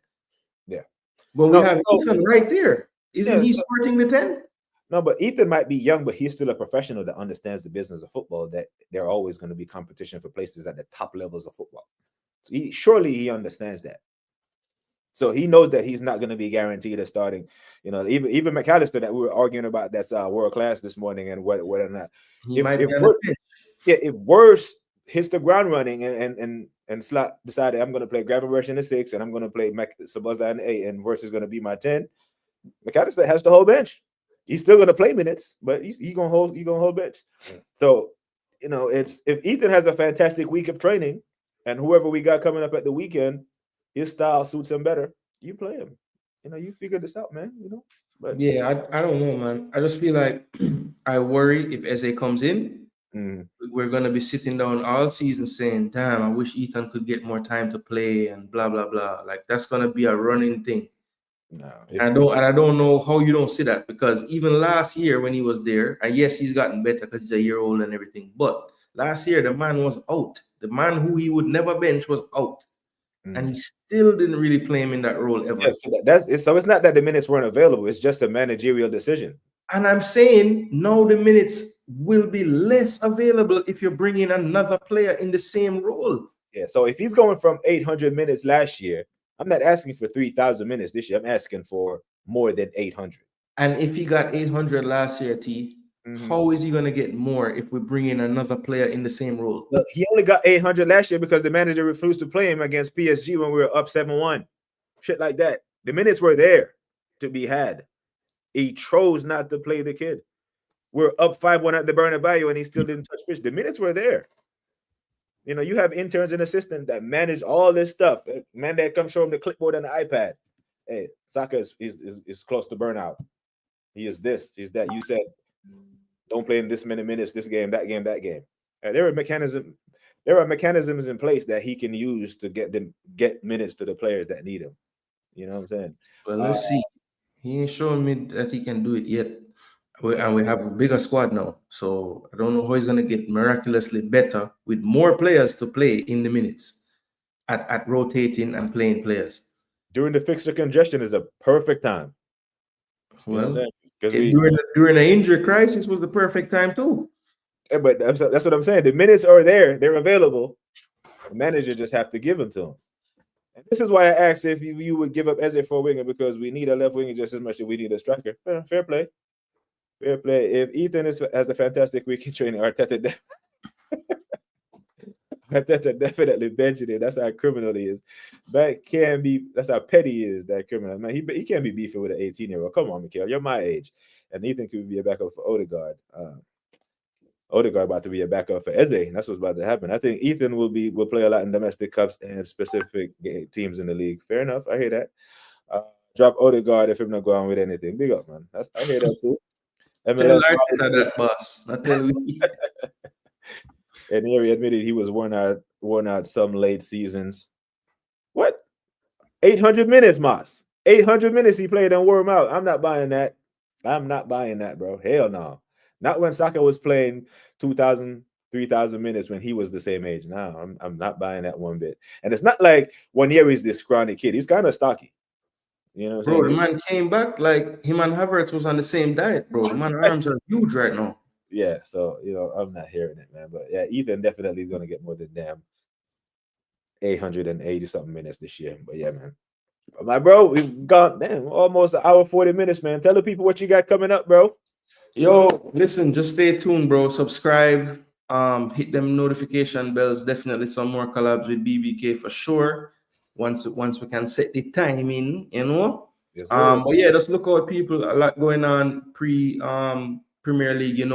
Yeah. Well, we No. have So, Ethan right there. Isn't yeah. he sorting the 10? No, but Ethan might be young, but he's still a professional that understands the business of football. That there are always going to be competition for places at the top levels of football. So surely he understands that. So he knows that he's not going to be guaranteed a starting. Even McAllister that we were arguing about that's world class this morning and what or not. He If might if be on the Wor- bench. yeah, if Worst hits the ground running and Slot decided I'm going to play Gravenberch in the 6 and I'm going to play Sabuzda in the 8 and Worst is going to be my 10, McAllister has the whole bench. He's still going to play minutes, but he's gonna hold bench. So it's if Ethan has a fantastic week of training, and whoever we got coming up at the weekend, his style suits him better. You play him. You figure this out, man. But Yeah, I don't know, man. I just feel like I worry if Eze comes in, we're gonna be sitting down all season saying, "Damn, I wish Ethan could get more time to play," and blah blah blah. Like that's gonna be a running thing. no, I don't know how you don't see that, because even last year when he was there, and yes, he's gotten better because he's a year old and everything. But last year the man was out. The man who he would never bench was out, and he still didn't really play him in that role yeah. ever. So it's not that the minutes weren't available. It's just a managerial decision. And I'm saying now the minutes will be less available if you're bringing another player in the same role. Yeah. So if he's going from 800 minutes last year, I'm not asking for 3,000 minutes this year. I'm asking for more than 800. And if he got 800 last year, how is he going to get more if we bring in another player in the same role? Look, he only got 800 last year because the manager refused to play him against PSG when we were up 7-1. Shit like that. The minutes were there to be had. He chose not to play the kid. We're up 5-1 at the Bernabeu and he still didn't touch pitch. The minutes were there. You have interns and assistants that manage all this stuff. Man, that come show him the clipboard and the iPad. Hey, Saka is close to burnout. He is this. He's that. You said don't play in this many minutes, this game, that game, that game. There are mechanisms in place that he can use to get minutes to the players that need him. You know what I'm saying? Well, let's see. He ain't showing me that he can do it yet. And we have a bigger squad now. So I don't know how he's going to get miraculously better with more players to play in the minutes at rotating and playing players. During the fixture congestion is a perfect time. Well, during the injury crisis was the perfect time too. Yeah, but that's what I'm saying. The minutes are there. They're available. The manager just have to give them to him. And this is why I asked if you would give up Eze for a winger, because we need a left winger just as much as we need a striker. Fair play. Fair play. If Ethan has a fantastic week in training, Arteta definitely benching it. That's how criminal he is. That's how petty he is, that criminal. Man, he can't be beefing with an 18-year-old. Come on, Mikhail, you're my age. And Ethan could be a backup for Odegaard. Odegaard about to be a backup for Eze. That's what's about to happen. I think Ethan will play a lot in domestic cups and specific teams in the league. Fair enough. I hear that. Drop Odegaard if I'm not going with anything. Big up, man. I hear that too. MLS that boss. I tell you. And he admitted he was worn out some late seasons. What? 800 minutes, Moss. 800 minutes he played and wore him out. I'm not buying that. I'm not buying that, bro. Hell no. Not when Saka was playing 2,000, 3,000 minutes when he was the same age. No, I'm not buying that one bit. And it's not like one year he's this scrawny kid. He's kind of stocky. You know what I'm saying? The man came back like him and Havertz was on the same diet, bro. The man's arms are huge right now. Yeah, so I'm not hearing it, man. But yeah, Ethan definitely is gonna get more than damn 880 something minutes this year. But yeah, man. But my bro, we've gone almost an hour 40 minutes, man. Tell the people what you got coming up, bro. Yo, listen, just stay tuned, bro. Subscribe, hit them notification bells. Definitely some more collabs with BBK for sure. Once we can set the timing, Yes, but yeah, just look out, people. A lot going on Premier League,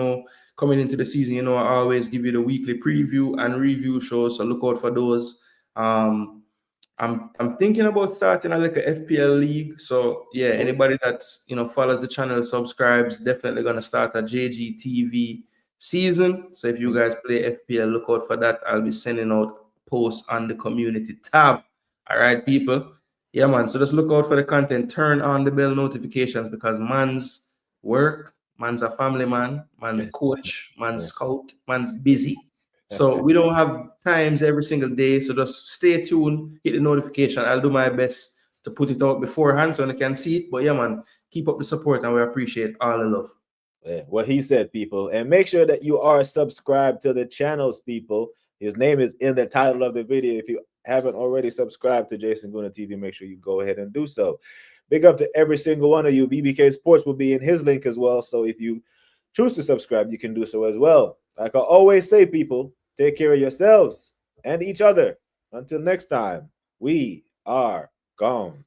coming into the season. I always give you the weekly preview and review shows, so look out for those. I'm thinking about starting like a FPL league. So yeah, anybody that's follows the channel, subscribes, definitely gonna start a JGTV season. So if you guys play FPL, look out for that. I'll be sending out posts on the community tab. All right, people. Yeah, man. So just look out for the content. Turn on the bell notifications because man's work, man's a family man, man's coach, man's scout, man's busy. So we don't have times every single day. So just stay tuned, hit the notification. I'll do my best to put it out beforehand so you can see it. But yeah, man, keep up the support and we appreciate all the love. Yeah, what he said, people. And make sure that you are subscribed to the channels, people. His name is in the title of the video. If you haven't already subscribed to Jason Gooner TV, make sure you go ahead and do so. Big up to every single one of you. BBK Sports will be in his link as well. So if you choose to subscribe, you can do so as well. Like I always say, people, take care of yourselves and each other. Until next time, we are gone.